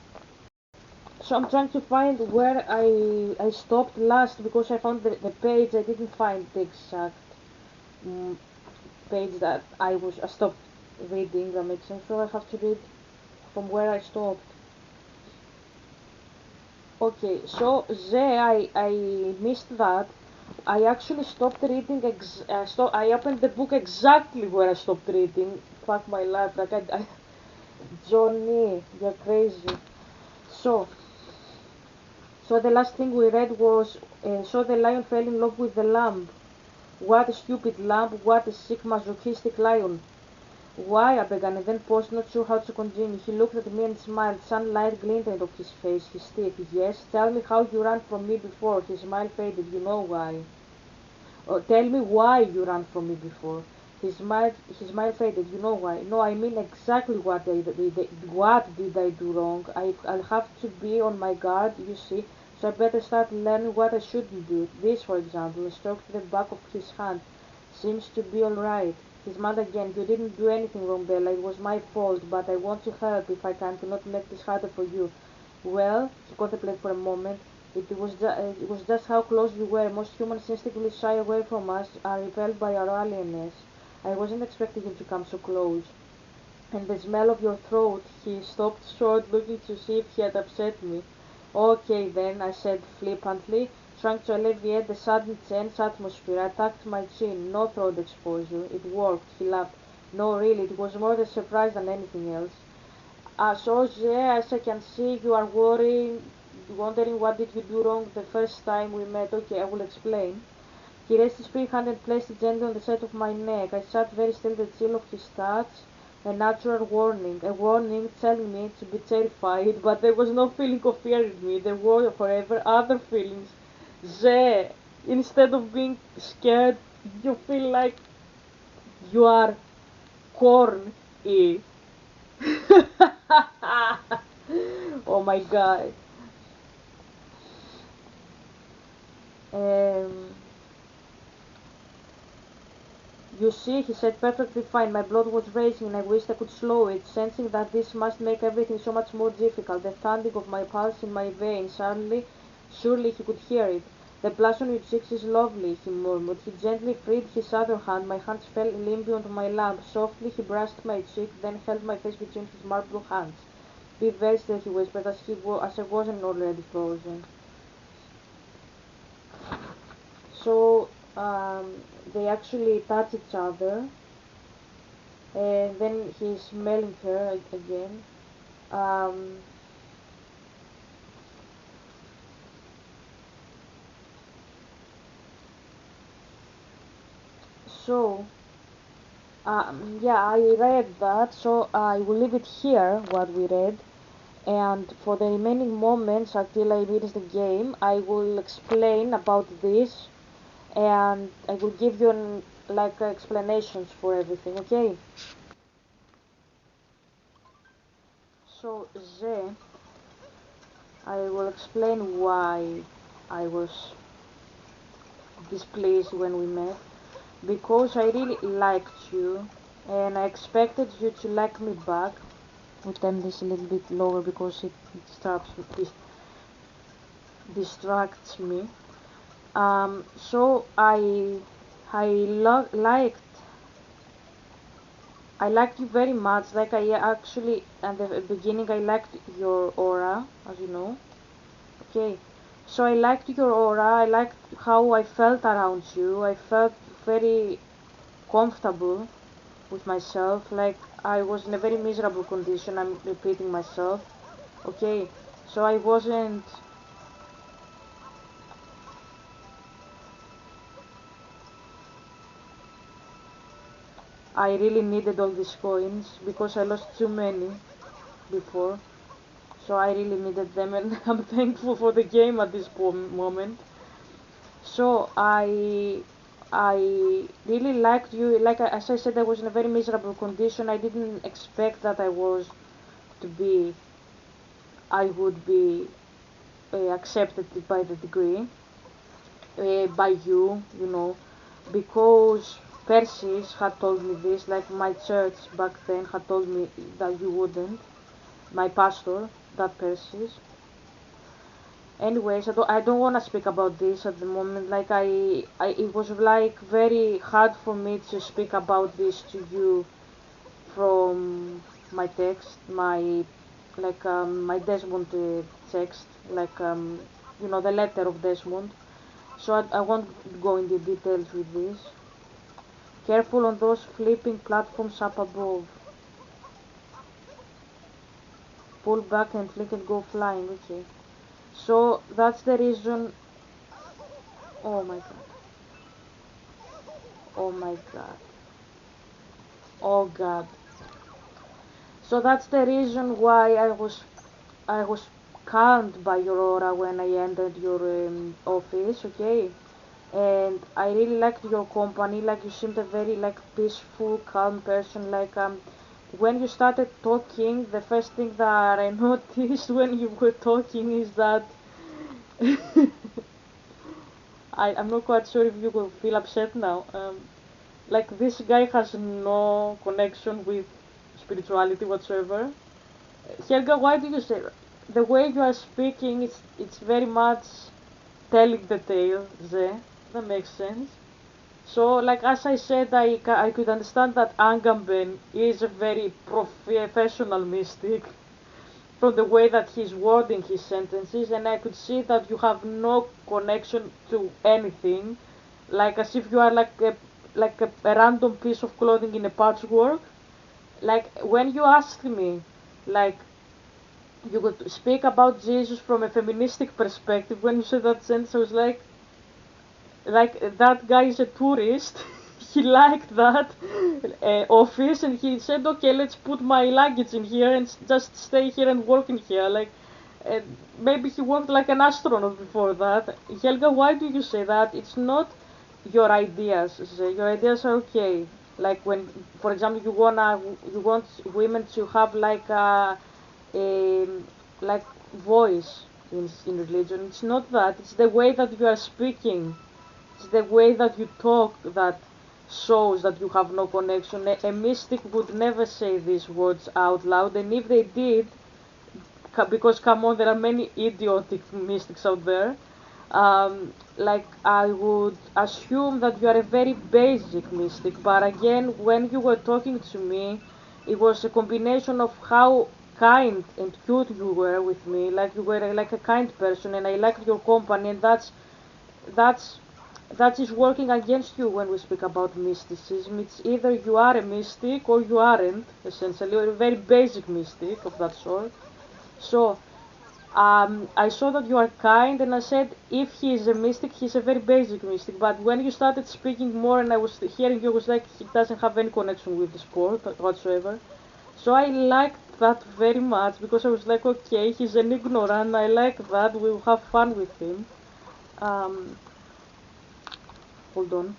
so I'm trying to find where I stopped last because I found the page. I didn't find the exact mm, page that I stopped reading. That makes sense. So I have to read from where I stopped. Okay, so there I missed that. I actually stopped reading. I opened the book exactly where I stopped reading. Fuck my life. Like Johnny, you're crazy. So So the last thing we read was, so the lion fell in love with the lamb. What a stupid lamb, what a sick masochistic lion. Why? I began and then paused, not sure how to continue. He looked at me and smiled. Sunlight glinted off his face, his teeth. Yes, tell me how you ran from me before. His smile faded. You know why. Oh, tell me why you ran from me before. His smile faded. You know why? No, I mean exactly what did I do wrong? I'll have to be on my guard, you see. So I better start learning what I shouldn't do. This, for example, I stroked the back of his hand. Seems to be all right. He smiled again. You didn't do anything wrong, Bella. It was my fault, but I want to help if I can to not make this harder for you. Well, he contemplated for a moment. It was just how close we were. Most humans instinctively shy away from us, are repelled by our alienness. I wasn't expecting him to come so close. And the smell of your throat. He stopped short, looking to see if he had upset me. Okay then, I said flippantly, trying to alleviate the sudden tense atmosphere. I tucked my chin. No throat exposure. It worked. He laughed. No, really, it was more the surprise than anything else. So yeah, as I can see, you are wondering what did you do wrong the first time we met. Okay, I will explain. He raised his free hand and placed it gently on the side of my neck. I sat very still, the chill of his touch, a warning telling me to be terrified, but there was no feeling of fear in me. There were, however, other feelings. Ze, instead of being scared, you feel like you are corn. Oh my god. Um, you see, he said, perfectly fine. My blood was racing and I wished I could slow it, sensing that this must make everything so much more difficult. The thumping of my pulse in my veins. Suddenly, surely he could hear it. The blush on your cheeks is lovely, he murmured. He gently freed his other hand. My hands fell limply onto my lap. Softly he brushed my cheek, then held my face between his marble hands. Be very still, he whispered, as I wasn't already frozen. So they actually touch each other, and then he's smelling her again. Um, So, yeah, I read that, so I will leave it here, what we read. And for the remaining moments until I finish the game, I will explain about this, and I will give you explanations for everything, okay? So, I will explain why I was displeased when we met. Because I really liked you, and I expected you to like me back. We'll turn this a little bit lower because it distracts me. So liked you very much. Like I actually at the beginning I liked your aura, as you know. Okay, so I liked your aura. I liked how I felt around you. I felt very comfortable with myself. Like I was in a very miserable condition. I'm repeating myself. Okay, so I wasn't. I really needed all these coins because I lost too many before. So I really needed them, and I'm thankful for the game at this moment. So I really liked you. Like as I said, I was in a very miserable condition. I didn't expect that to be I would be accepted by the degree by you know, because Persis had told me this. Like my church back then had told me that you wouldn't. My pastor, that Persis. Anyways, I don't want to speak about this at the moment. Like it was like very hard for me to speak about this to you from my text, my Desmond text, the letter of Desmond. So I won't go into details with this. Careful on those flipping platforms up above. Pull back and flick and go flying. Okay. So that's the reason. Oh my god. Oh my god. Oh god. So that's the reason why I was calmed by your aura when I entered your office, okay? And I really liked your company. Like you seemed a very peaceful, calm person. When you started talking, the first thing that I noticed when you were talking is that I'm not quite sure if you will feel upset now. Like this guy has no connection with spirituality whatsoever. Helga, why do you say that? The way you are speaking, it's very much telling the tale, Ze. That makes sense. So, like as I said, I could understand that Angamben is a very professional mystic from the way that he's wording his sentences, and I could see that you have no connection to anything, like as if you are like a random piece of clothing in a patchwork. Like when you asked me, like you could speak about Jesus from a feministic perspective. When you said that sentence, I was like that guy is a tourist. He liked that office, and he said, "Okay, let's put my luggage in here and just stay here and work in here." Uh, Maybe he worked like an astronaut before that. Helga, why do you say that? It's not your ideas. Your ideas are okay. Like when, for example, you want women to have a like voice in religion. It's not that. It's the way that you are speaking. It's the way that you talk that shows that you have no connection. A mystic would never say these words out loud, and if they did, because come on, there are many idiotic mystics out there. Like I would assume that you are a very basic mystic, but again, when you were talking to me, it was a combination of how kind and cute you were with me. Like you were like a kind person, and I liked your company, and that's that is working against you when we speak about mysticism. It's either you are a mystic or you aren't, essentially, or a very basic mystic of that sort. So I saw that you are kind, and I said, if he is a mystic, he's a very basic mystic. But when you started speaking more, and I was hearing you, was like he doesn't have any connection with the sport whatsoever. So I liked that very much because I was like, okay, he's an ignorant. I like that. We will have fun with him. Um, hold on.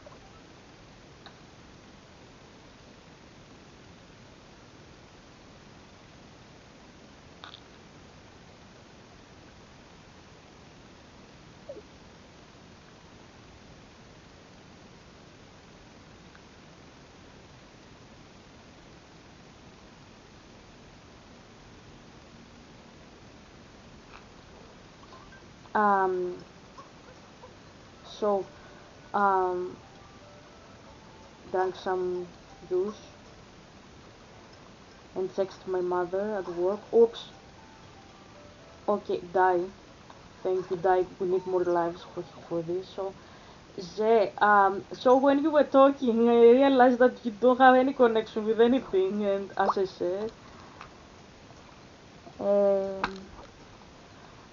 Um, so um, drank some juice and text my mother at work. Oops. Okay, die. Thank you, die. We need more lives for this. So, so when you were talking, I realized that you don't have any connection with anything, and as I said, um,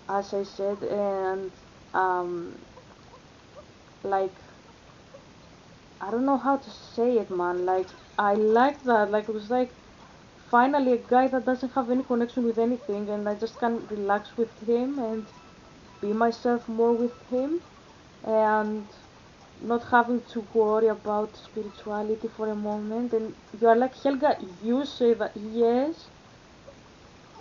and um, like I don't know how to say it, man. Like I like that. Like it was like finally a guy that doesn't have any connection with anything, and I just can relax with him and be myself more with him, and not having to worry about spirituality for a moment. And you are like, Helga, you say that yes,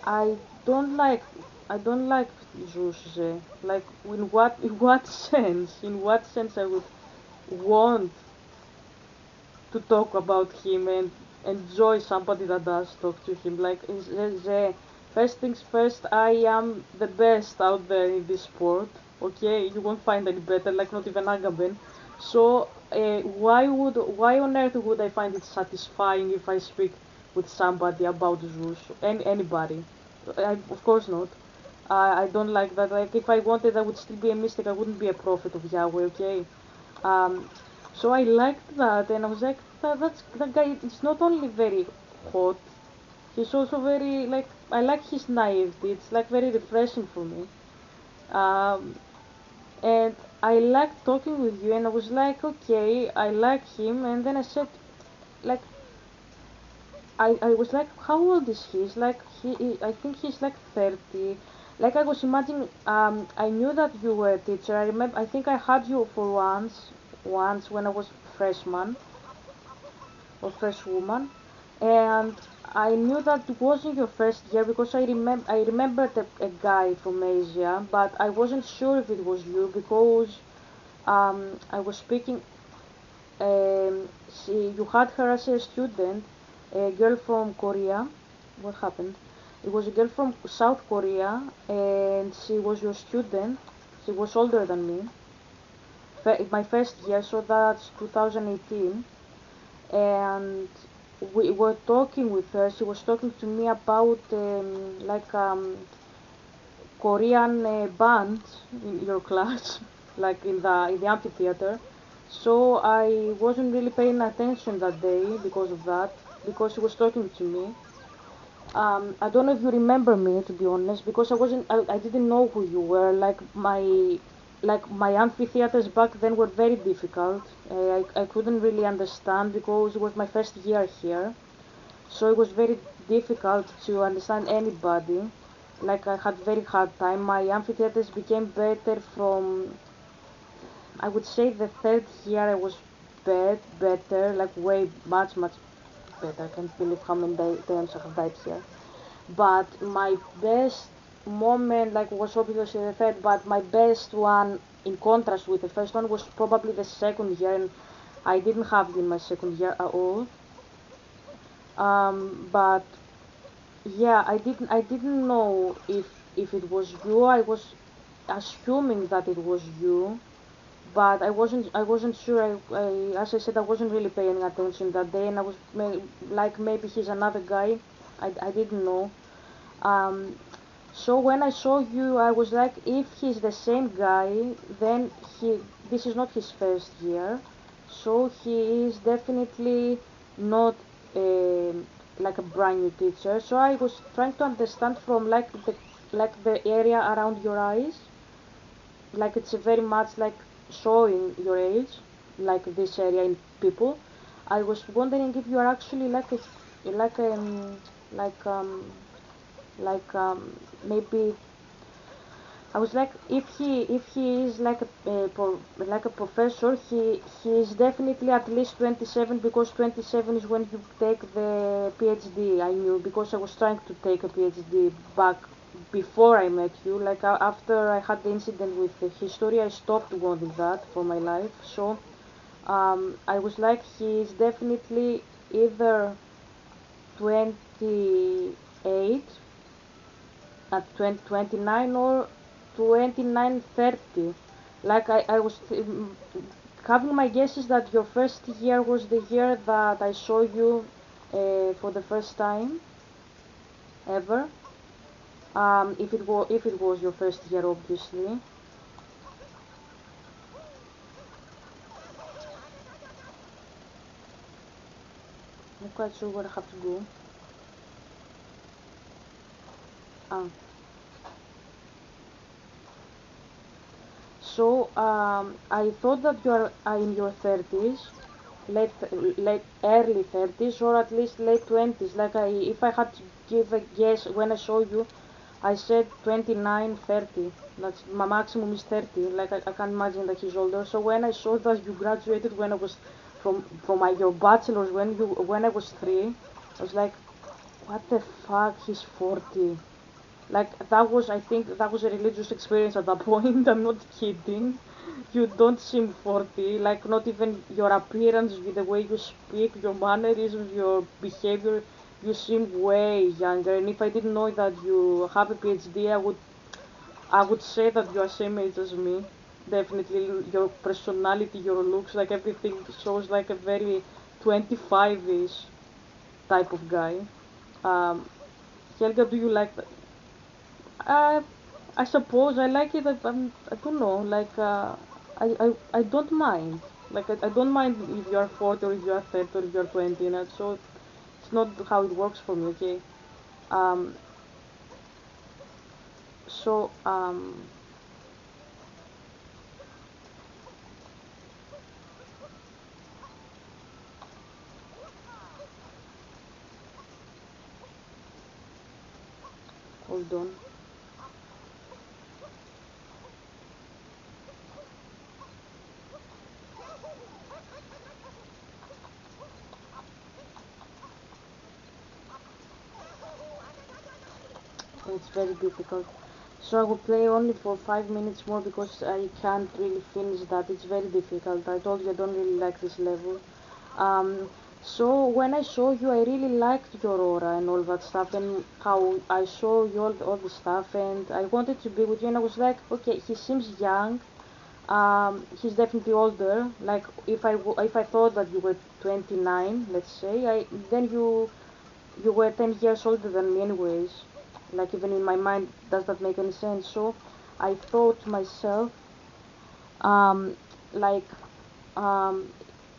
I don't like I don't like Zeus. Like in what sense? In what sense I would want to talk about him and enjoy somebody that does talk to him. Like first things first, I am the best out there in this sport. Okay, you won't find any better. Like not even Agaben. So why on earth would I find it satisfying if I speak with somebody about Zeus? Anybody? Of course not. I don't like that. Like if I wanted, I would still be a mystic. I wouldn't be a prophet of Yahweh. Okay. Um, so I liked that, and I was like, that guy is not only very hot, he's also very like I like his naivety. It's like very refreshing for me. Um, and I liked talking with you, and I was like, okay, I like him, and then I said, like, I was like, how old is he? He's like, I think he's like 30. Like I was imagining, I knew that you were a teacher. I remember, I think I had you for once when I was freshman or freshwoman, and I knew that it wasn't your first year because I remembered a guy from Asia, but I wasn't sure if it was you because I was speaking. You had her as a student, a girl from Korea. What happened? It was a girl from South Korea, and she was your student. She was older than me. My first year, so that's 2018. And we were talking with her. She was talking to me about Korean bands in your class, like in the amphitheater. So I wasn't really paying attention that day because of that, because she was talking to me. I don't know if you remember me, to be honest, because I didn't know who you were. Like my amphitheaters back then were very difficult. I couldn't really understand because it was my first year here. So it was very difficult to understand anybody. Like I had very hard time. My amphitheaters became better from, I would say the third year I was better, like way much better. I can't believe how many times I have died here. But my best moment like was obviously the third, but my best one in contrast with the first one was probably the second year, and I didn't have it in my second year at all. But yeah, I didn't know if it was you. I was assuming that it was you, but I wasn't sure. As I said, I wasn't really paying attention that day, and I was like maybe he's another guy. I didn't know. Um, so when I saw you, I was like, if he's the same guy, then this is not his first year, so he is definitely not like a brand new teacher. So I was trying to understand from like like the area around your eyes, like it's very much like showing your age, like this area in people. I was wondering if you are actually like like um like maybe I was like, if he is like like a professor, he is definitely at least 27 because 27 is when you take the PhD. I knew because I was trying to take a PhD back before I met you. Like after I had the incident with the history, I stopped wanting that for my life. So I was like, he is definitely either 28 at 29 or 29:30. Like I was having my guesses that your first year was the year that I saw you for the first time ever. If it was your first year, obviously. Not quite sure where I have to go. Ah. So I thought that you are in your 30s, late, early 30s, or at least late 20s. Like if I had to give a guess when I saw you, I said 29, 30. That's my maximum is 30. Like I can't imagine that he's older. So when I saw that you graduated when I was from your bachelor's when I was 3, I was like, what the fuck? He's 40. Like that was, I think that was a religious experience at that point. I'm not kidding. You don't seem 40. Like not even your appearance, the way you speak, your mannerisms, your behavior. You seem way younger. And if I didn't know that you have a PhD, I would say that you are same age as me. Definitely, your personality, your looks, like everything shows like a very 25-ish type of guy. Um, Helga, do you like that? Uh, I suppose I like it. I don't know. Like I don't mind. Like I don't mind if you are 40 or if you are 30 or if you are 20. You know, so it's not how it works for me. Okay. Um. So hold on. It's very difficult. So I will play only for 5 minutes more because I can't really finish that. It's very difficult. I told you I don't really like this level. Um, so when I saw you, I really liked your aura and all that stuff, and how I saw you all the stuff, and I wanted to be with you. And I was like, okay, he seems young. He's definitely older. Like if I thought that you were 29, let's say, then you were 10 years older than me anyways. Like even in my mind, does that make any sense? So I thought to myself, um, like, um,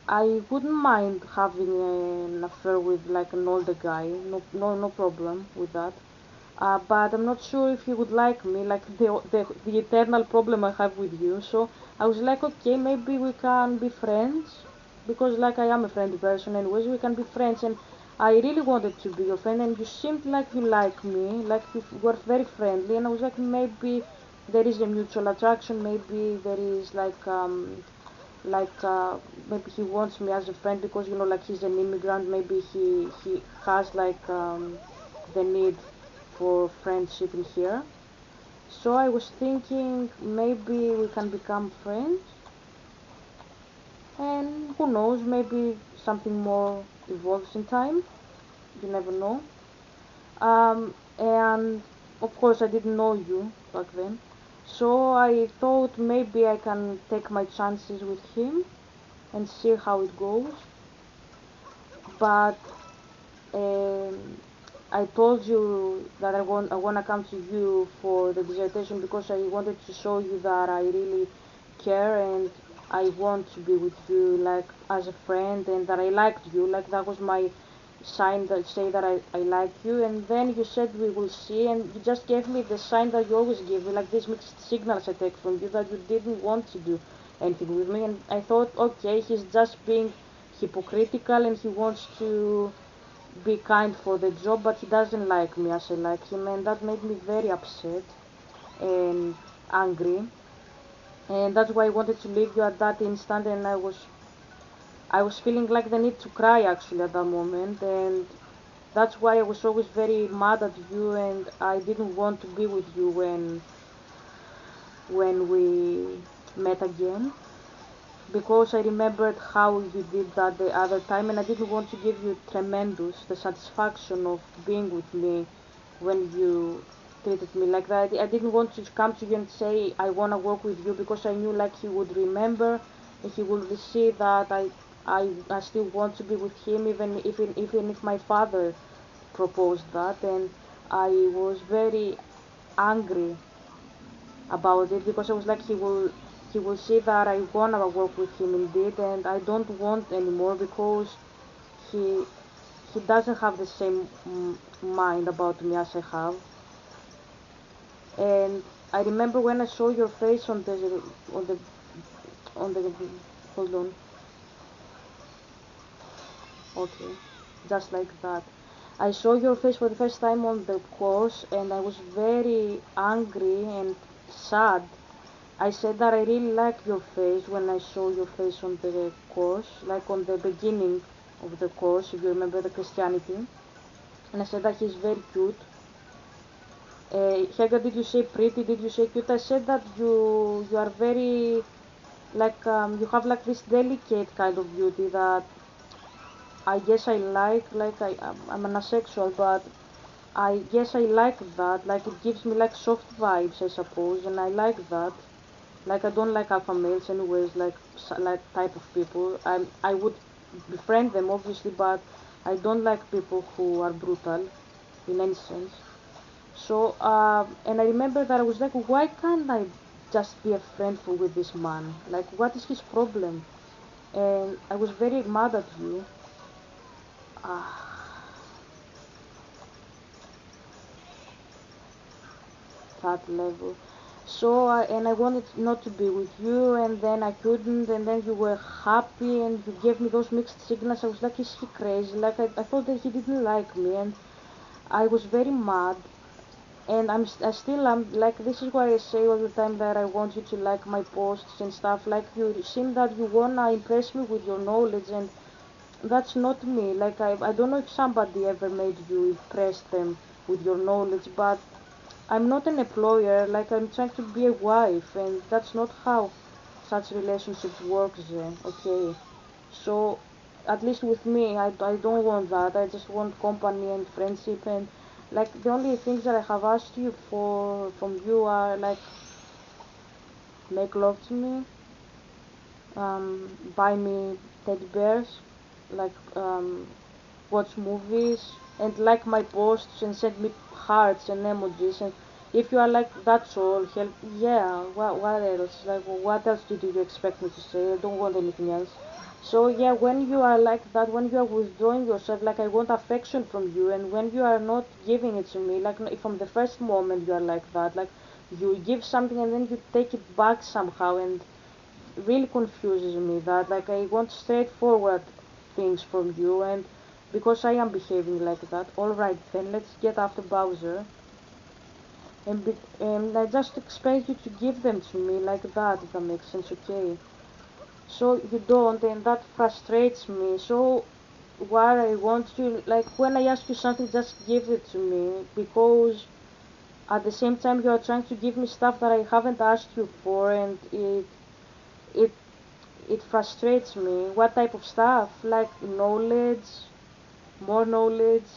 I wouldn't mind having an affair with like an older guy. No, no, no problem with that. But I'm not sure if he would like me, like the eternal problem I have with you. So I was like, okay, maybe we can be friends, because like I am a friendly person, anyways. We can be friends, and I really wanted to be your friend, and you seemed like you like me, like you were very friendly, and I was like, maybe there is a mutual attraction, maybe there is like maybe he wants me as a friend because like he's an immigrant. Maybe he has like the need for friendship in here. So I was thinking maybe we can become friends, and who knows, maybe something more evolves in time. You never know. And of course, I didn't know you back then, so I thought maybe I can take my chances with him and see how it goes. But um, I told you that I wanna come to you for the dissertation because I wanted to show you that I really care, and I want to be with you like as a friend, and that I liked you. Like that was my sign that say that I like you, and then you said we will see, and you just gave me the sign that you always give me, like these mixed signals I take from you that you didn't want to do anything with me, and I thought, okay, he's just being hypocritical and he wants to be kind for the job, but he doesn't like me as I like him, and that made me very upset and angry, and that's why I wanted to leave you at that instant, and I was feeling like the need to cry actually at that moment, and that's why I was always very mad at you, and I didn't want to be with you when we met again, because I remembered how you did that the other time, and I didn't want to give you tremendous the satisfaction of being with me when you treated me like that. I didn't want to come to you and say I want to work with you, because I knew like he would remember and he would see that I still want to be with him, even if my father proposed that, and I was very angry about it, because I was like he will see that I wanna work with him indeed, and I don't want anymore, because he he doesn't have the same mind about me as I have. And I remember when I saw your face on the on the hold on, okay, just like that. I saw your face for the first time on the course, and I was very angry and sad. I said that I really like your face when I saw your face on the course, like on the beginning of the course, if you remember the Christianity. And I said that he's very cute. Helga, did you say pretty? Did you say cute? I said that you are very like you have like this delicate kind of beauty that I guess I like I'm an asexual, but I guess I like that. Like it gives me like soft vibes, I suppose, and I like that. Like I don't like alpha males, anyways. Like type of people. I would befriend them obviously, but I don't like people who are brutal, in any sense. So and I remember that I was like, why can't I just be a friend with this man? Like, what is his problem? And I was very mad at you. Ah, that level. So and I wanted not to be with you, and then I couldn't, and then you were happy, and you gave me those mixed signals. I was like, is he crazy? Like I thought that he didn't like me, and I was very mad. And I still am like, this is why I say all the time that I want you to like my posts and stuff. Like you seem that you wanna impress me with your knowledge, and that's not me. Like I don't know if somebody ever made you impress them with your knowledge, but I'm not an employer. Like I'm trying to be a wife, and that's not how such relationships works. Okay, so at least with me, I don't want that. I just want company and friendship, and like the only things that I have asked you for from you are like make love to me, buy me teddy bears, like watch movies, and like my posts and send me hearts and emojis. And if you are like that's all, help. Yeah. What else? Like what else did you expect me to say? I don't want anything else. So yeah, when you are like that, when you are withdrawing yourself, like I want affection from you, and when you are not giving it to me, like from the first moment you are like that, like you give something and then you take it back somehow, and really confuses me that like I want straightforward things from you, and because I am behaving like that, alright then let's get after Bowser, and I just expect you to give them to me like that, if that makes sense, okay? So you don't, and that frustrates me. So what I want you, like when I ask you something, just give it to me, because at the same time you are trying to give me stuff that I haven't asked you for, and it it frustrates me. What type of stuff? Like knowledge, more knowledge,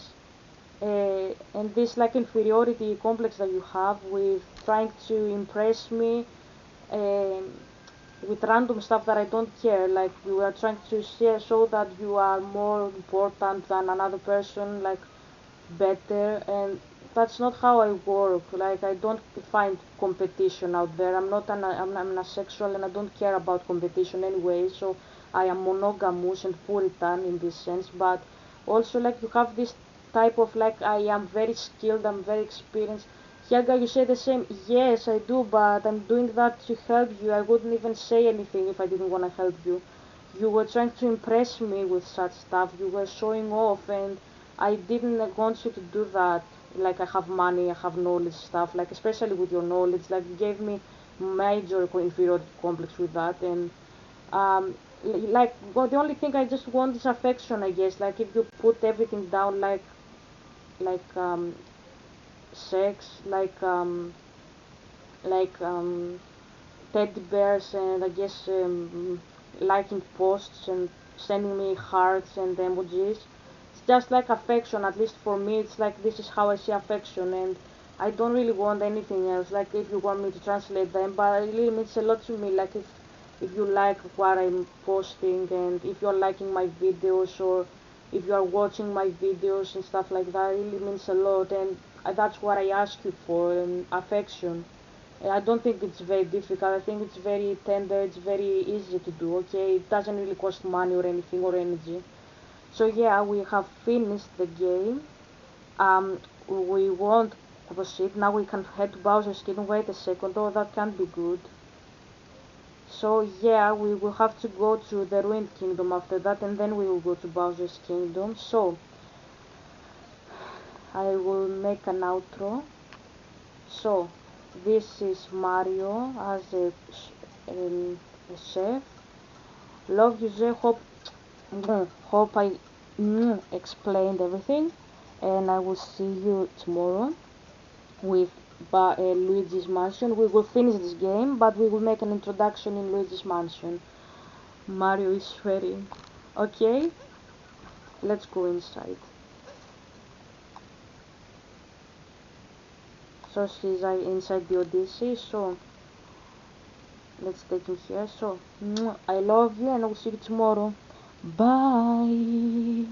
and this like inferiority complex that you have with trying to impress me, um, with random stuff that I don't care. Like you are trying to show that you are more important than another person, like better, and that's not how I work. Like I don't find competition out there. I'm asexual, and I don't care about competition anyway. So I am monogamous and Puritan in this sense. But Also, like, you have this type of like, I am very skilled, I'm very experienced. Helga, you say the same. Yes, I do, but I'm doing that to help you. I wouldn't even say anything if I didn't want to help you. You were trying to impress me with such stuff. You were showing off, and I didn't want you to do that. Like, I have money, I have knowledge, stuff. Like, especially with your knowledge, like, you gave me major inferiority complex with that. And like, well, the only thing I just want is affection, I guess. Like, if you put everything down, like sex, like teddy bears, and I guess liking posts and sending me hearts and emojis. It's just like affection, at least for me. It's like, this is how I see affection, and I don't really want anything else. Like, if you want me to translate them, but it really means a lot to me. Like, if you like what I'm posting, and if you're liking my videos, or if you are watching my videos and stuff like that, it really means a lot, and that's what I ask you for, affection. I don't think it's very difficult. I think it's very tender. It's very easy to do. Okay, it doesn't really cost money or anything or energy. So yeah, we have finished the game. We won't proceed. Now we can head to Bowser's Kingdom. Wait a second. Oh, that can't be good. So yeah, we will have to go to the Ruined Kingdom after that, and then we will go to Bowser's Kingdom. So I will make an outro. So this is Mario as a chef. Love you, Zé. Hope I explained everything, and I will see you tomorrow with Luigi's Mansion. We will finish this game, but we will make an introduction in Luigi's Mansion. Mario is swearing. Okay, let's go inside. So she's inside the Odyssey. So let's take him here. So I love you, and I will see you tomorrow. Bye.